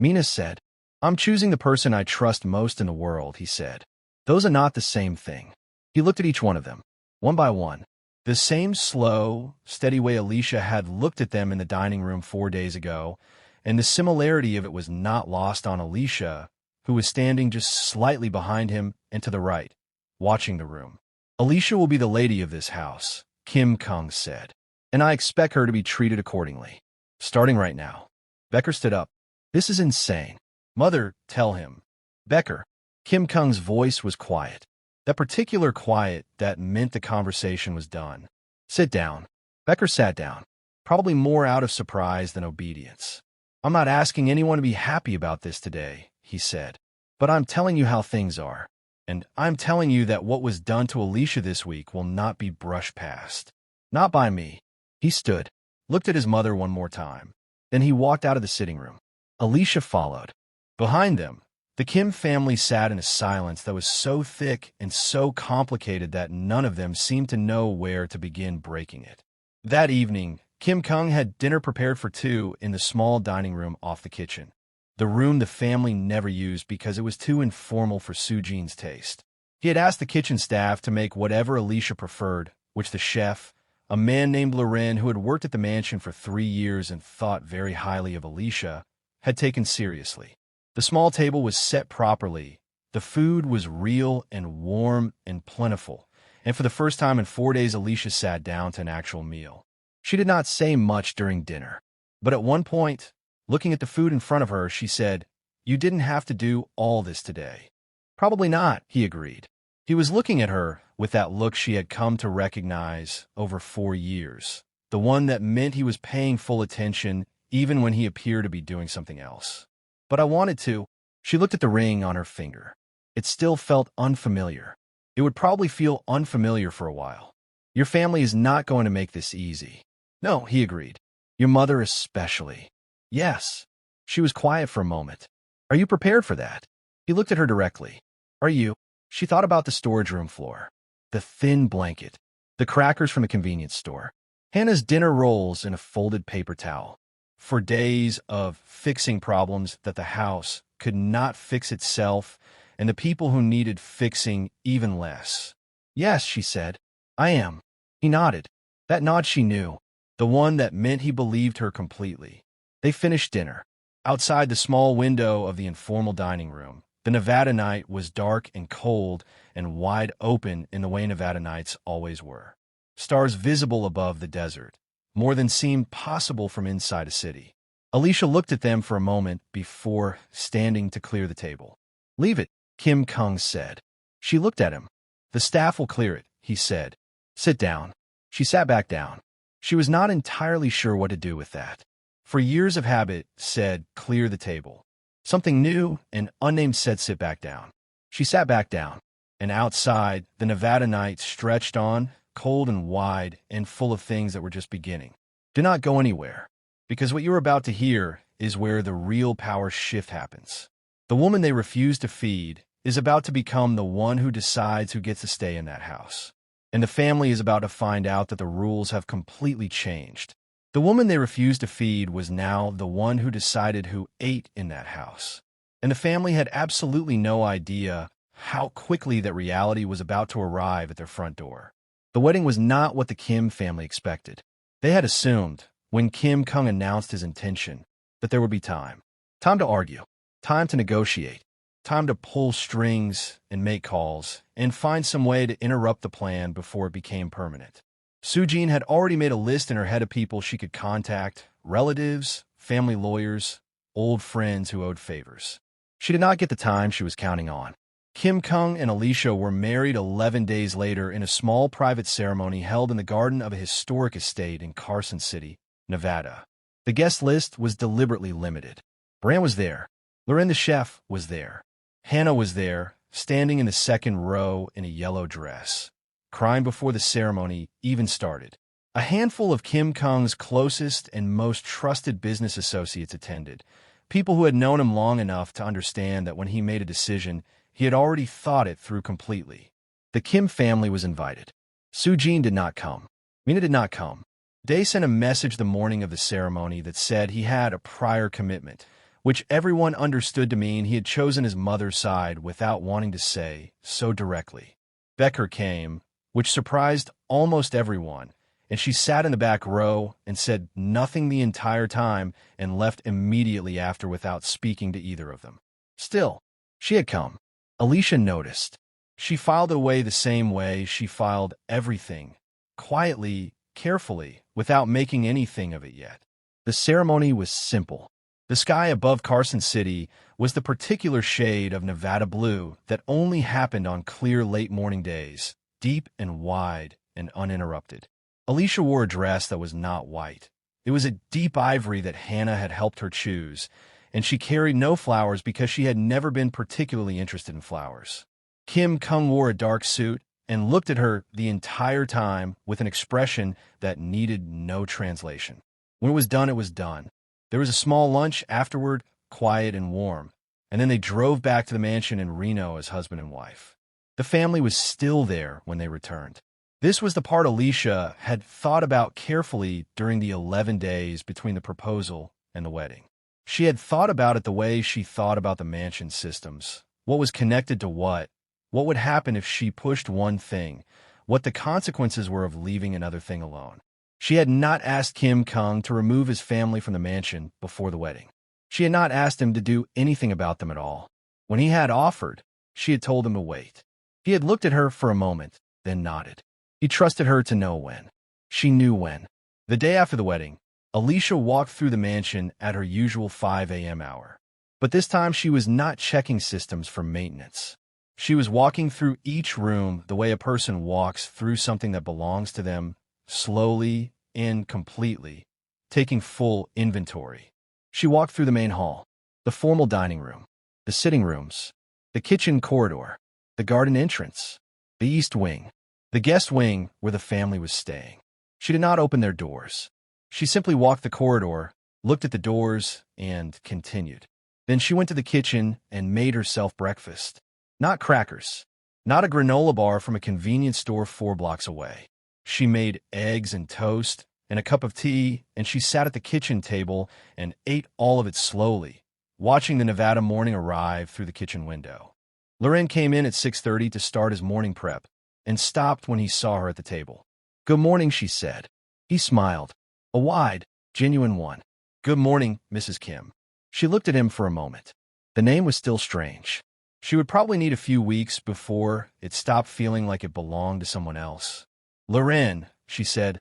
Mina said. "I'm choosing the person I trust most in the world," he said. "Those are not the same thing." He looked at each one of them, one by one. The same slow, steady way Alicia had looked at them in the dining room 4 days ago, and the similarity of it was not lost on Alicia, who was standing just slightly behind him and to the right, watching the room. "Alicia will be the lady of this house," Kim Kung said, "and I expect her to be treated accordingly. Starting right now." Becker stood up. "This is insane." "Mother, tell him." "Becker." Kim Kung's voice was quiet. That particular quiet that meant the conversation was done. "Sit down." Becker sat down, probably more out of surprise than obedience. "I'm not asking anyone to be happy about this today," he said. "But I'm telling you how things are. And I'm telling you that what was done to Alicia this week will not be brushed past. Not by me." He stood, looked at his mother one more time. Then he walked out of the sitting room. Alicia followed. Behind them, the Kim family sat in a silence that was so thick and so complicated that none of them seemed to know where to begin breaking it. That evening, Kim Kung had dinner prepared for 2 in the small dining room off the kitchen, the room the family never used because it was too informal for Soo-jin's taste. He had asked the kitchen staff to make whatever Alicia preferred, which the chef, a man named Loren who had worked at the mansion for 3 years and thought very highly of Alicia, had taken seriously. The small table was set properly, the food was real and warm and plentiful, and for the first time in 4 days Alicia sat down to an actual meal. She did not say much during dinner, but at one point, looking at the food in front of her, she said, "You didn't have to do all this today." "Probably not," he agreed. He was looking at her with that look she had come to recognize over 4 years, the one that meant he was paying full attention even when he appeared to be doing something else. "But I wanted to." She looked at the ring on her finger. It still felt unfamiliar. It would probably feel unfamiliar for a while. "Your family is not going to make this easy." "No," he agreed. "Your mother especially." "Yes." She was quiet for a moment. "Are you prepared for that?" He looked at her directly. "Are you?" She thought about the storage room floor, the thin blanket, the crackers from the convenience store, Hannah's dinner rolls in a folded paper towel. for days of fixing problems that the house could not fix itself, and the people who needed fixing even less. "Yes," she said, "I am." He nodded. That nod she knew, the one that meant he believed her completely. They finished dinner. Outside the small window of the informal dining room, the Nevada night was dark and cold and wide open in the way Nevada nights always were. Stars visible above the desert, more than seemed possible from inside a city. Alicia looked at them for a moment before standing to clear the table. "Leave it," Kim Kung said. She looked at him. "The staff will clear it," he said. "Sit down." She sat back down. She was not entirely sure what to do with that. For years of habit said, "Clear the table." Something new and unnamed said, "Sit back down." She sat back down, and outside, the Nevada night stretched on, cold and wide and full of things that were just beginning. Do not go anywhere, because what you're about to hear is where the real power shift happens. The woman they refuse to feed is about to become the one who decides who gets to stay in that house. And the family is about to find out that the rules have completely changed. The woman they refused to feed was now the one who decided who ate in that house. And the family had absolutely no idea how quickly that reality was about to arrive at their front door. The wedding was not what the Kim family expected. They had assumed, when Kim Kung announced his intention, that there would be time. Time to argue. Time to negotiate. Time to pull strings and make calls and find some way to interrupt the plan before it became permanent. Soo-jin had already made a list in her head of people she could contact, relatives, family lawyers, old friends who owed favors. She did not get the time she was counting on. Kim Kung and Alicia were married 11 days later in a small private ceremony held in the garden of a historic estate in Carson City, Nevada. The guest list was deliberately limited. Bran was there. Loren the chef was there. Hannah was there, standing in the second row in a yellow dress, crying before the ceremony even started. A handful of Kim Kung's closest and most trusted business associates attended, people who had known him long enough to understand that when he made a decision, he had already thought it through completely. The Kim family was invited. Soo-jin did not come. Mina did not come. Dae sent a message the morning of the ceremony that said he had a prior commitment, which everyone understood to mean he had chosen his mother's side without wanting to say so directly. Becker came, which surprised almost everyone, and she sat in the back row and said nothing the entire time and left immediately after without speaking to either of them. Still, she had come. Alicia noticed. She filed it away the same way she filed everything, quietly, carefully, without making anything of it yet. The ceremony was simple. The sky above Carson City was the particular shade of Nevada blue that only happened on clear late morning days, deep and wide and uninterrupted. Alicia wore a dress that was not white. It was a deep ivory that Hannah had helped her choose, and she carried no flowers because she had never been particularly interested in flowers. Kim Kung wore a dark suit and looked at her the entire time with an expression that needed no translation. When it was done, it was done. There was a small lunch afterward, quiet and warm, and then they drove back to the mansion in Reno as husband and wife. The family was still there when they returned. This was the part Alicia had thought about carefully during the 11 days between the proposal and the wedding. She had thought about it the way she thought about the mansion systems, what was connected to what would happen if she pushed one thing, what the consequences were of leaving another thing alone. She had not asked Kim Kung to remove his family from the mansion before the wedding. She had not asked him to do anything about them at all. When he had offered, she had told him to wait. He had looked at her for a moment, then nodded. He trusted her to know when. She knew when. The day after the wedding, Alicia walked through the mansion at her usual 5 a.m. hour. But this time she was not checking systems for maintenance. She was walking through each room the way a person walks through something that belongs to them, slowly and completely, taking full inventory. She walked through the main hall, the formal dining room, the sitting rooms, the kitchen corridor, the garden entrance, the east wing, the guest wing where the family was staying. She did not open their doors. She simply walked the corridor, looked at the doors, and continued. Then she went to the kitchen and made herself breakfast. Not crackers, not a granola bar from a convenience store 4 blocks away. She made eggs and toast and a cup of tea, and she sat at the kitchen table and ate all of it slowly, watching the Nevada morning arrive through the kitchen window. Loren came in at 6:30 to start his morning prep and stopped when he saw her at the table. "Good morning," she said. He smiled, a wide, genuine one. "Good morning, Mrs. Kim." She looked at him for a moment. The name was still strange. She would probably need a few weeks before it stopped feeling like it belonged to someone else. "Loren," she said,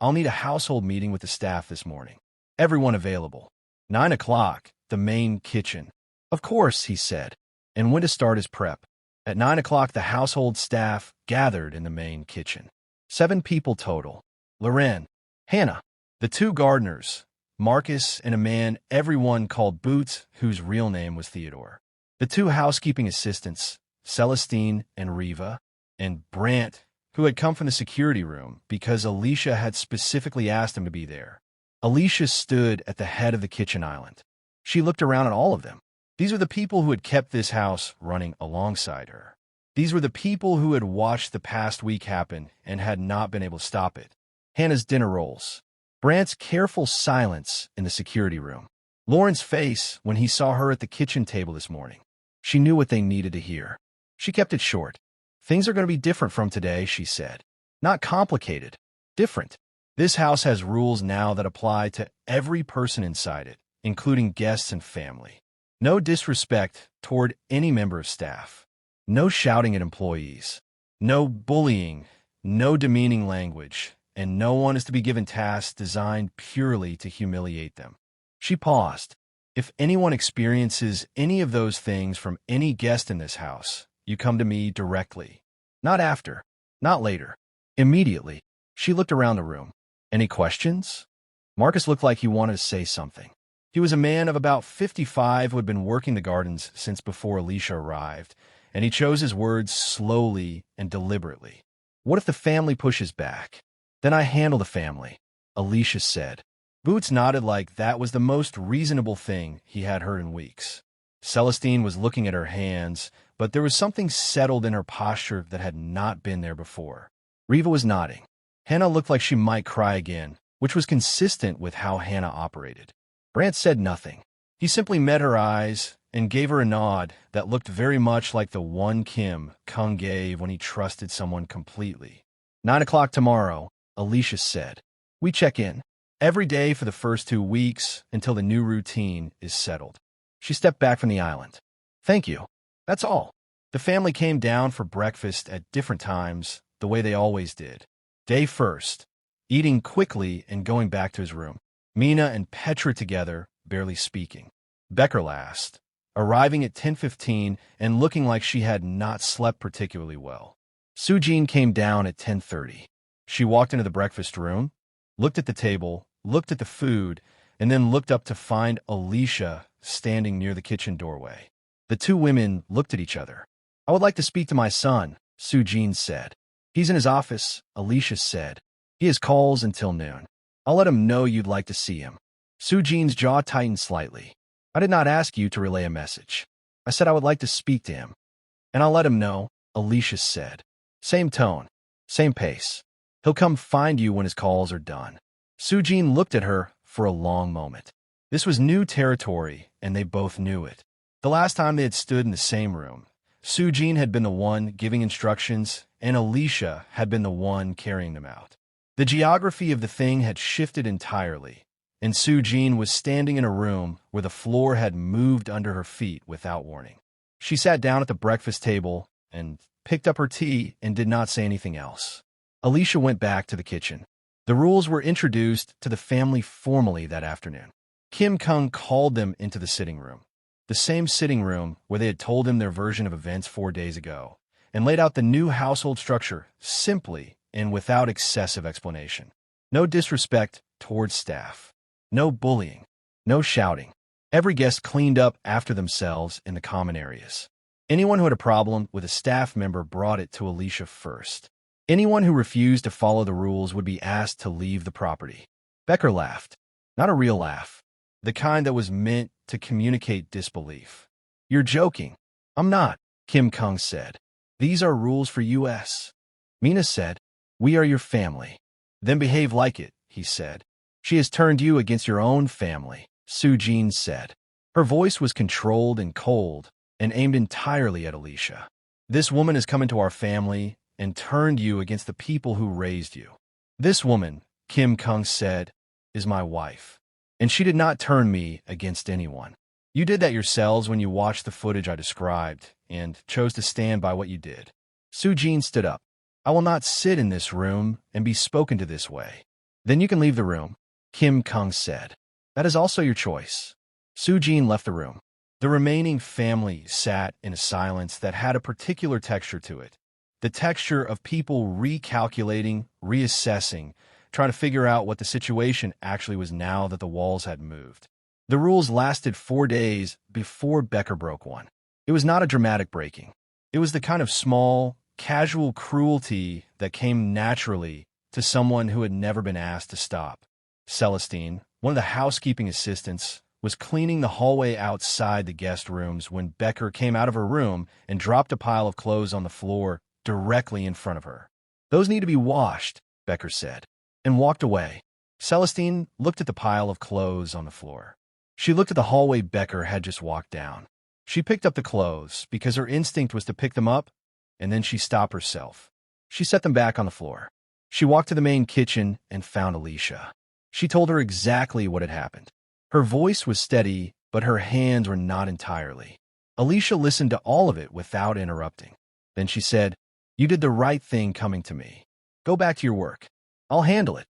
"I'll need a household meeting with the staff this morning. Everyone available. 9 o'clock, the main kitchen." "Of course," he said, and went to start his prep. At 9 o'clock, the household staff gathered in the main kitchen. 7 people total. Loren, Hannah, the 2 gardeners, Marcus, and a man everyone called Boots, whose real name was Theodore. The 2 housekeeping assistants, Celestine and Riva, and Brant, who had come from the security room because Alicia had specifically asked him to be there. Alicia stood at the head of the kitchen island. She looked around at all of them. These were the people who had kept this house running alongside her. These were the people who had watched the past week happen and had not been able to stop it. Hannah's dinner rolls. Brant's careful silence in the security room. Lauren's face when he saw her at the kitchen table this morning. She knew what they needed to hear. She kept it short. "Things are going to be different from today," she said. "Not complicated. Different. This house has rules now that apply to every person inside it, including guests and family. No disrespect toward any member of staff. No shouting at employees. No bullying. No demeaning language. And no one is to be given tasks designed purely to humiliate them." She paused. "If anyone experiences any of those things from any guest in this house, you come to me directly. Not after. Not later. Immediately." She looked around the room. "Any questions?" Marcus looked like he wanted to say something. He was a man of about 55 who had been working the gardens since before Alicia arrived, and he chose his words slowly and deliberately. "What if the family pushes back?" "Then I handle the family," Alicia said. Boots nodded like that was the most reasonable thing he had heard in weeks. Celestine was looking at her hands, but there was something settled in her posture that had not been there before. Riva was nodding. Hannah looked like she might cry again, which was consistent with how Hannah operated. Brant said nothing. He simply met her eyes and gave her a nod that looked very much like the one Kim Kung gave when he trusted someone completely. 9 o'clock tomorrow, Alicia said. "We check in every day for the first 2 weeks until the new routine is settled." She stepped back from the island. "Thank you. That's all." The family came down for breakfast at different times, the way they always did. Day first, eating quickly and going back to his room. Mina and Petra together, barely speaking. Becker last, arriving at 10:15 and looking like she had not slept particularly well. Sujin came down at 10:30. She walked into the breakfast room, looked at the table, looked at the food, and then looked up to find Alicia standing near the kitchen doorway. The 2 women looked at each other. "I would like to speak to my son," Sujin said. "He's in his office," Alicia said. "He has calls until noon. I'll let him know you'd like to see him." Sujin's jaw tightened slightly. "I did not ask you to relay a message. I said I would like to speak to him. And I'll let him know," Alicia said. Same tone, same pace. "He'll come find you when his calls are done." Sujin looked at her for a long moment. This was new territory, and they both knew it. The last time they had stood in the same room, Sujin had been the one giving instructions, and Alicia had been the one carrying them out. The geography of the thing had shifted entirely, and Sujin was standing in a room where the floor had moved under her feet without warning. She sat down at the breakfast table and picked up her tea and did not say anything else. Alicia went back to the kitchen. The rules were introduced to the family formally that afternoon. Kim Kung called them into the sitting room, the same sitting room where they had told him their version of events 4 days ago, and laid out the new household structure simply and without excessive explanation. No disrespect towards staff. No bullying. No shouting. Every guest cleaned up after themselves in the common areas. Anyone who had a problem with a staff member brought it to Alicia first. Anyone who refused to follow the rules would be asked to leave the property. Becker laughed. Not a real laugh. The kind that was meant to communicate disbelief. "You're joking." "I'm not," Kim Kung said. "These are rules for US." Mina said, "We are your family. Then behave like it," he said. She has turned you against your own family, Soo-jin said. Her voice was controlled and cold and aimed entirely at Alicia. This woman has come into our family and turned you against the people who raised you. This woman, Kim Kung said, is my wife. And she did not turn me against anyone. You did that yourselves when you watched the footage I described and chose to stand by what you did. Soo-jin stood up. I will not sit in this room and be spoken to this way. Then you can leave the room, Kim Kung said. That is also your choice. Soo-jin left the room. The remaining family sat in a silence that had a particular texture to it. The texture of people recalculating, reassessing, trying to figure out what the situation actually was now that the walls had moved. The rules lasted 4 days before Becker broke one. It was not a dramatic breaking. It was the kind of small, casual cruelty that came naturally to someone who had never been asked to stop. Celestine, one of the housekeeping assistants, was cleaning the hallway outside the guest rooms when Becker came out of her room and dropped a pile of clothes on the floor directly in front of her. Those need to be washed, Becker said, and walked away. Celestine looked at the pile of clothes on the floor. She looked at the hallway Becker had just walked down. She picked up the clothes because her instinct was to pick them up, and then she stopped herself. She set them back on the floor. She walked to the main kitchen and found Alicia. She told her exactly what had happened. Her voice was steady, but her hands were not entirely. Alicia listened to all of it without interrupting. Then she said, You did the right thing coming to me. Go back to your work. I'll handle it.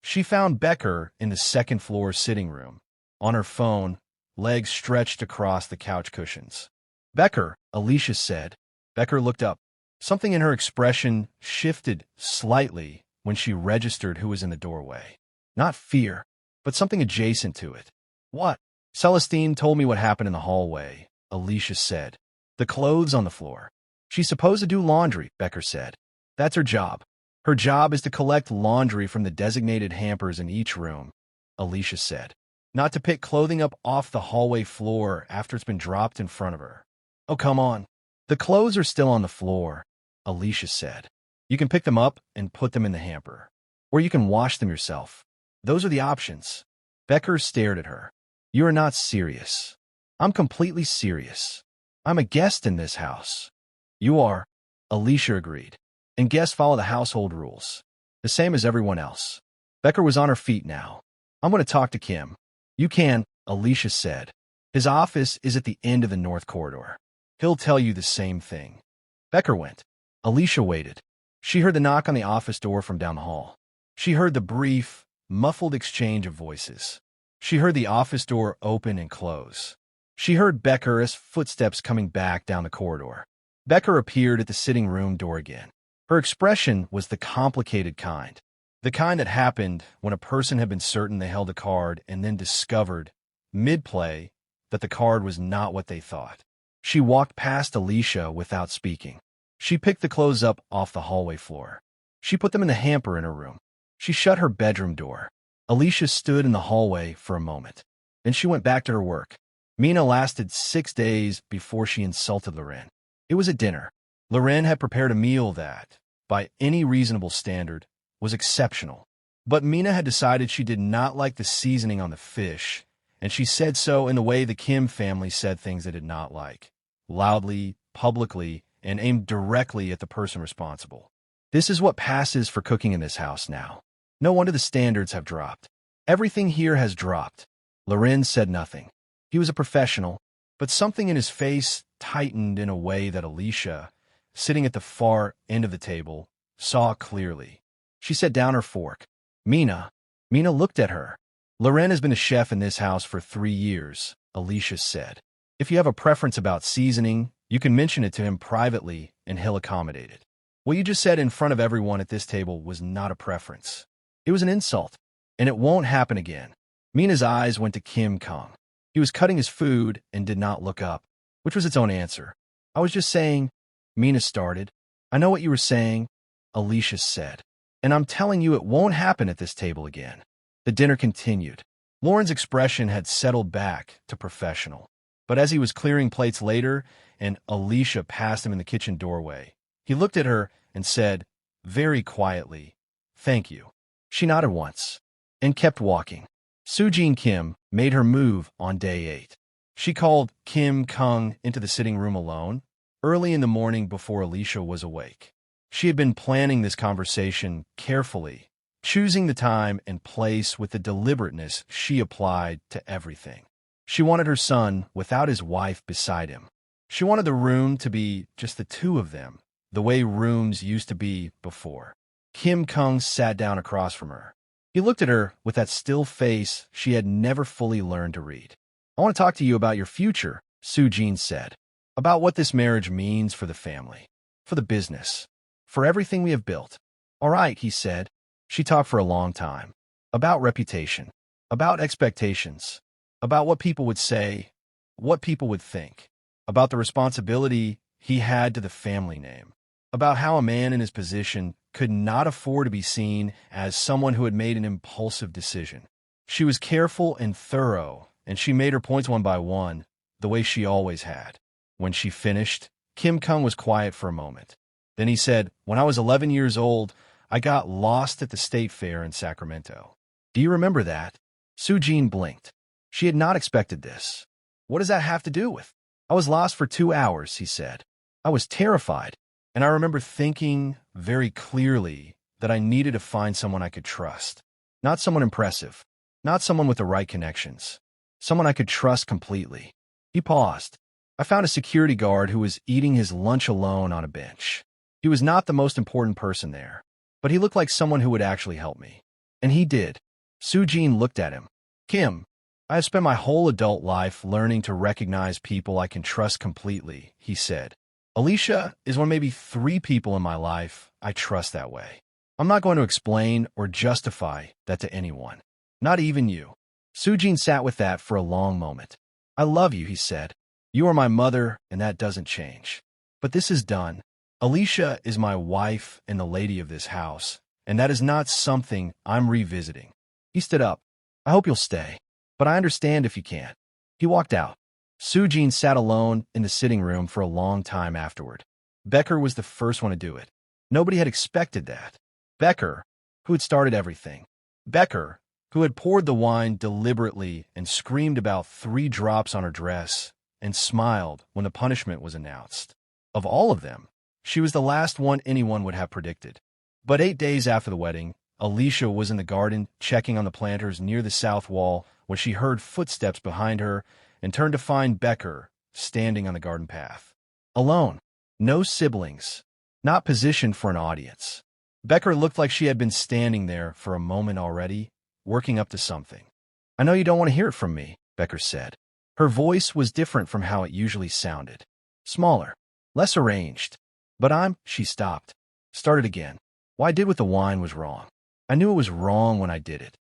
She found Becker in the second-floor sitting room, on her phone, legs stretched across the couch cushions. Becker, Alicia said. Becker looked up. Something in her expression shifted slightly when she registered who was in the doorway. Not fear, but something adjacent to it. What? Celestine told me what happened in the hallway, Alicia said. The clothes on the floor. She's supposed to do laundry, Becker said. That's her job. Her job is to collect laundry from the designated hampers in each room, Alicia said. Not to pick clothing up off the hallway floor after it's been dropped in front of her. Oh, come on. The clothes are still on the floor, Alicia said. You can pick them up and put them in the hamper. Or you can wash them yourself. Those are the options. Becker stared at her. You are not serious. I'm completely serious. I'm a guest in this house. You are, Alicia agreed. And guests follow the household rules. The same as everyone else. Becker was on her feet now. I'm going to talk to Kim. You can, Alicia said. His office is at the end of the north corridor. He'll tell you the same thing. Becker went. Alicia waited. She heard the knock on the office door from down the hall. She heard the brief, muffled exchange of voices. She heard the office door open and close. She heard Becker's footsteps coming back down the corridor. Becker appeared at the sitting room door again. Her expression was the complicated kind. The kind that happened when a person had been certain they held a card and then discovered, mid-play, that the card was not what they thought. She walked past Alicia without speaking. She picked the clothes up off the hallway floor. She put them in the hamper in her room. She shut her bedroom door. Alicia stood in the hallway for a moment. Then she went back to her work. Mina lasted 6 days before she insulted Loren. It was at dinner. Loren had prepared a meal that, by any reasonable standard, was exceptional. But Mina had decided she did not like the seasoning on the fish, and she said so in the way the Kim family said things they did not like, loudly, publicly, and aimed directly at the person responsible. This is what passes for cooking in this house now. No wonder the standards have dropped. Everything here has dropped. Loren said nothing. He was a professional, but something in his face tightened in a way that Alicia, sitting at the far end of the table, saw clearly. She set down her fork. Mina looked at her. Loren has been a chef in this house for 3 years, Alicia said. If you have a preference about seasoning, you can mention it to him privately and he'll accommodate it. What you just said in front of everyone at this table was not a preference. It was an insult, and it won't happen again. Mina's eyes went to Kim Kung. He was cutting his food and did not look up, which was its own answer. I was just saying, Mina started. I know what you were saying, Alicia said. And I'm telling you it won't happen at this table again. The dinner continued. Lauren's expression had settled back to professional. But as he was clearing plates later and Alicia passed him in the kitchen doorway, he looked at her and said, very quietly, Thank you. She nodded once. and kept walking. Soo-jin Kim made her move on day 8. She called Kim Kung into the sitting room alone, early in the morning before Alicia was awake. She had been planning this conversation carefully, choosing the time and place with the deliberateness she applied to everything. She wanted her son without his wife beside him. She wanted the room to be just the two of them, the way rooms used to be before. Kim Kung sat down across from her. He looked at her with that still face she had never fully learned to read. "I want to talk to you about your future," Soo-jin said. "About what this marriage means for the family, for the business, for everything we have built." "All right," he said. She talked for a long time. About reputation, about expectations, about what people would say, what people would think, about the responsibility he had to the family name, about how a man in his position could not afford to be seen as someone who had made an impulsive decision. She was careful and thorough, and she made her points one by one, the way she always had. When she finished, Kim Kung was quiet for a moment. Then he said, "When I was 11 years old, I got lost at the state fair in Sacramento. Do you remember that?" Soo-jin blinked. She had not expected this. "What does that have to do with?" "I was lost for 2 hours," he said. "I was terrified, and I remember thinking very clearly that I needed to find someone I could trust. Not someone impressive, not someone with the right connections, someone I could trust completely." He paused. "I found a security guard who was eating his lunch alone on a bench. He was not the most important person there, but he looked like someone who would actually help me. And he did." Soo-jin looked at him. "Kim, I have spent my whole adult life learning to recognize people I can trust completely," he said. "Alicia is one of maybe 3 people in my life I trust that way. I'm not going to explain or justify that to anyone, not even you." Soo-jin sat with that for a long moment. "I love you," he said. "You are my mother, and that doesn't change. But this is done. Alicia is my wife and the lady of this house, and that is not something I'm revisiting." He stood up. "I hope you'll stay, but I understand if you can't." He walked out. Soo-jin sat alone in the sitting room for a long time afterward. Becker was the first one to do it. Nobody had expected that. Becker, who had started everything. Becker, who had poured the wine deliberately and screamed about 3 drops on her dress and smiled when the punishment was announced. Of all of them, she was the last one anyone would have predicted. But 8 days after the wedding, Alicia was in the garden checking on the planters near the south wall when she heard footsteps behind her and turned to find Becker standing on the garden path. Alone. No siblings. Not positioned for an audience. Becker looked like she had been standing there for a moment already, working up to something. "I know you don't want to hear it from me," Becker said. Her voice was different from how it usually sounded. Smaller. Less arranged. "But she stopped. Started again. What I did with the wine was wrong. I knew it was wrong when I did it.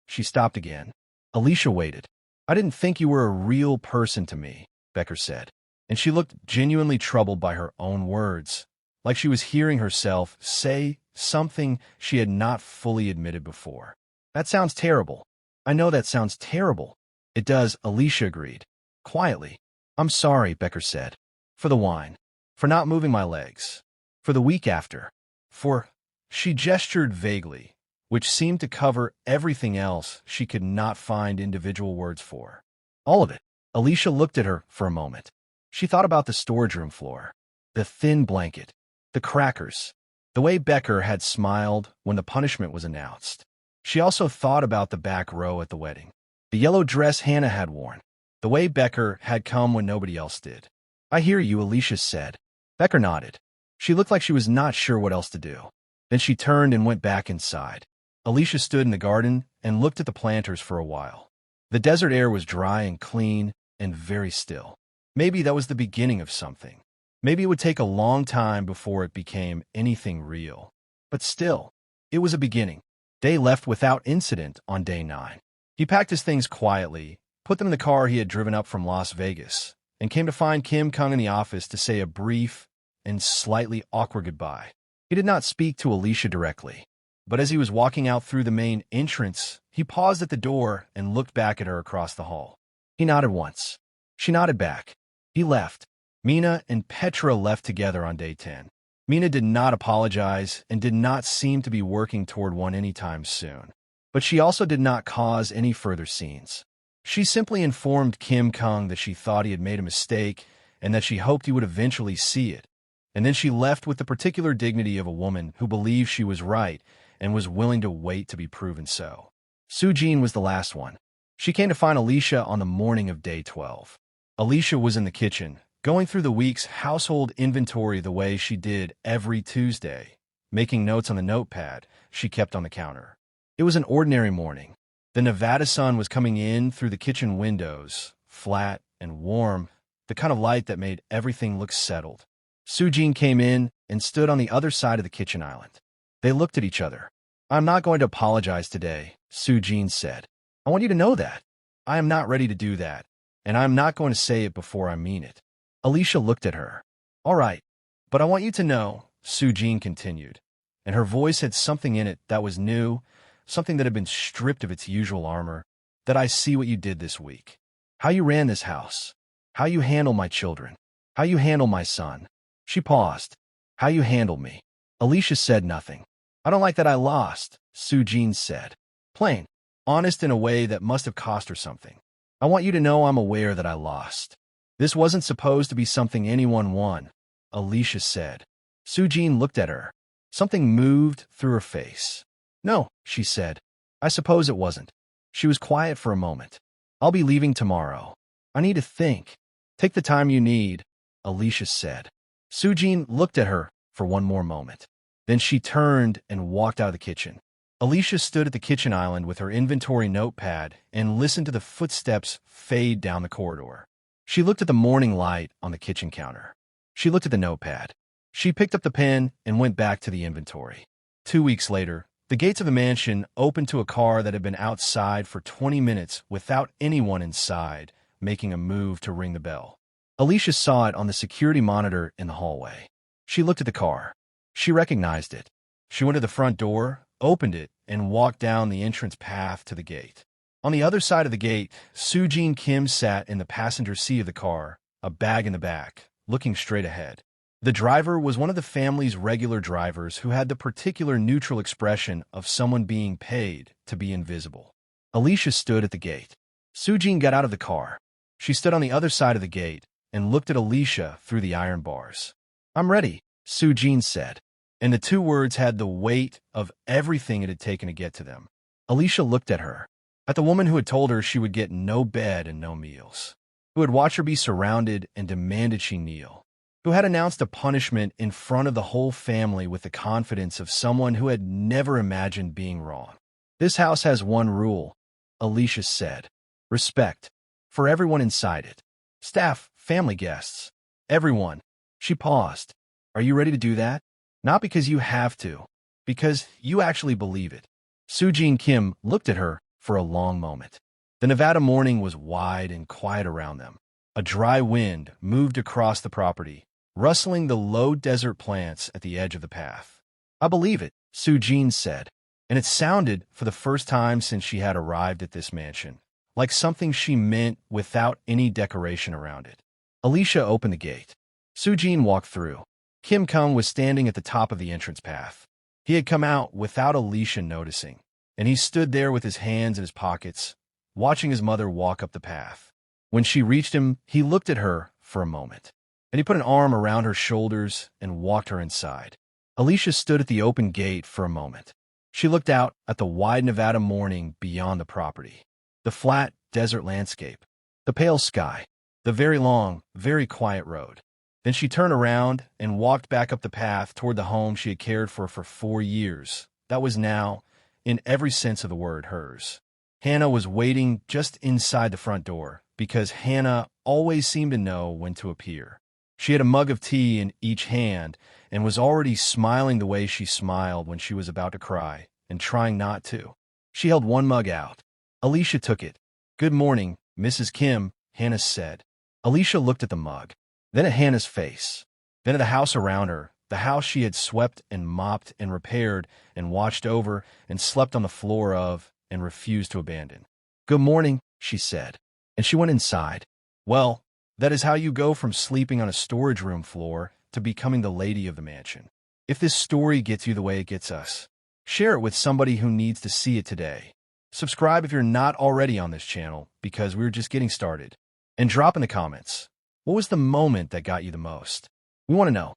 She stopped again. Alicia waited. "I didn't think you were a real person to me," Becker said. And she looked genuinely troubled by her own words, like she was hearing herself say something she had not fully admitted before. "That sounds terrible. I know that sounds terrible." "It does," Alicia agreed. Quietly. "I'm sorry," Becker said. "For the wine. For not moving my legs. For the week after. For—" She gestured vaguely, which seemed to cover everything else she could not find individual words for. "All of it." Alicia looked at her for a moment. She thought about the storage room floor, the thin blanket, the crackers, the way Becker had smiled when the punishment was announced. She also thought about the back row at the wedding, the yellow dress Hannah had worn, the way Becker had come when nobody else did. "I hear you," Alicia said. Becker nodded. She looked like she was not sure what else to do. Then she turned and went back inside. Alicia stood in the garden and looked at the planters for a while. The desert air was dry and clean and very still. Maybe that was the beginning of something. Maybe it would take a long time before it became anything real. But still, it was a beginning. Day left without incident on day 9. He packed his things quietly, put them in the car he had driven up from Las Vegas, and came to find Kim Kung in the office to say a brief and slightly awkward goodbye. He did not speak to Alicia directly, but as he was walking out through the main entrance, he paused at the door and looked back at her across the hall. He nodded once. She nodded back. He left. Mina and Petra left together on day 10. Mina did not apologize and did not seem to be working toward one anytime soon. But she also did not cause any further scenes. She simply informed Kim Kung that she thought he had made a mistake and that she hoped he would eventually see it. And then she left with the particular dignity of a woman who believed she was right and was willing to wait to be proven so. Soo-jin was the last one. She came to find Alicia on the morning of day 12. Alicia was in the kitchen, going through the week's household inventory the way she did every Tuesday, making notes on the notepad she kept on the counter. It was an ordinary morning. The Nevada sun was coming in through the kitchen windows, flat and warm, the kind of light that made everything look settled. Soo-jin came in and stood on the other side of the kitchen island. They looked at each other. "I'm not going to apologize today," Soo-jin said. "I want you to know that. I am not ready to do that, and I'm not going to say it before I mean it." Alicia looked at her. "All right, but I want you to know," Soo-jin continued, and her voice had something in it that was new, something that had been stripped of its usual armor, "that I see what you did this week. How you ran this house. How you handle my children. How you handle my son." She paused. "How you handled me." Alicia said nothing. "I don't like that I lost," Soo-jin said. Plain, honest in a way that must have cost her something. "I want you to know I'm aware that I lost. This wasn't supposed to be something anyone won," Alicia said. Soo-jin looked at her. Something moved through her face. "No," she said. "I suppose it wasn't." She was quiet for a moment. "I'll be leaving tomorrow. I need to think." "Take the time you need," Alicia said. Soo-jin looked at her for one more moment. Then she turned and walked out of the kitchen. Alicia stood at the kitchen island with her inventory notepad and listened to the footsteps fade down the corridor. She looked at the morning light on the kitchen counter. She looked at the notepad. She picked up the pen and went back to the inventory. 2 weeks later, the gates of the mansion opened to a car that had been outside for 20 minutes without anyone inside making a move to ring the bell. Alicia saw it on the security monitor in the hallway. She looked at the car. She recognized it. She went to the front door, opened it, and walked down the entrance path to the gate. On the other side of the gate, Soo-jin Kim sat in the passenger seat of the car, a bag in the back, looking straight ahead. The driver was one of the family's regular drivers who had the particular neutral expression of someone being paid to be invisible. Alicia stood at the gate. Soo-jin got out of the car. She stood on the other side of the gate and looked at Alicia through the iron bars. "I'm ready," Soo-jin said, and the two words had the weight of everything it had taken to get to them. Alicia looked at her, at the woman who had told her she would get no bed and no meals, who had watched her be surrounded and demanded she kneel, who had announced a punishment in front of the whole family with the confidence of someone who had never imagined being wrong. "This house has one rule," Alicia said. "Respect. For everyone inside it. Staff, family guests. Everyone." She paused. "Are you ready to do that? Not because you have to, because you actually believe it." Soo-jin Kim looked at her for a long moment. The Nevada morning was wide and quiet around them. A dry wind moved across the property, rustling the low desert plants at the edge of the path. "I believe it," Soo-jin said, and it sounded, for the first time since she had arrived at this mansion, like something she meant without any decoration around it. Alicia opened the gate. Soo-jin walked through. Kim Kung was standing at the top of the entrance path. He had come out without Alicia noticing, and he stood there with his hands in his pockets, watching his mother walk up the path. When she reached him, he looked at her for a moment, and he put an arm around her shoulders and walked her inside. Alicia stood at the open gate for a moment. She looked out at the wide Nevada morning beyond the property, the flat desert landscape, the pale sky, the very long, very quiet road. Then she turned around and walked back up the path toward the home she had cared for 4 years. That was now, in every sense of the word, hers. Hannah was waiting just inside the front door, because Hannah always seemed to know when to appear. She had a mug of tea in each hand and was already smiling the way she smiled when she was about to cry, and trying not to. She held one mug out. Alicia took it. "Good morning, Mrs. Kim," Hannah said. Alicia looked at the mug, then at Hannah's face, then at the house around her, the house she had swept and mopped and repaired and watched over and slept on the floor of and refused to abandon. "Good morning," she said, and she went inside. Well, that is how you go from sleeping on a storage room floor to becoming the lady of the mansion. If this story gets you the way it gets us, share it with somebody who needs to see it today. Subscribe if you're not already on this channel because we're just getting started. And drop in the comments, what was the moment that got you the most? We want to know.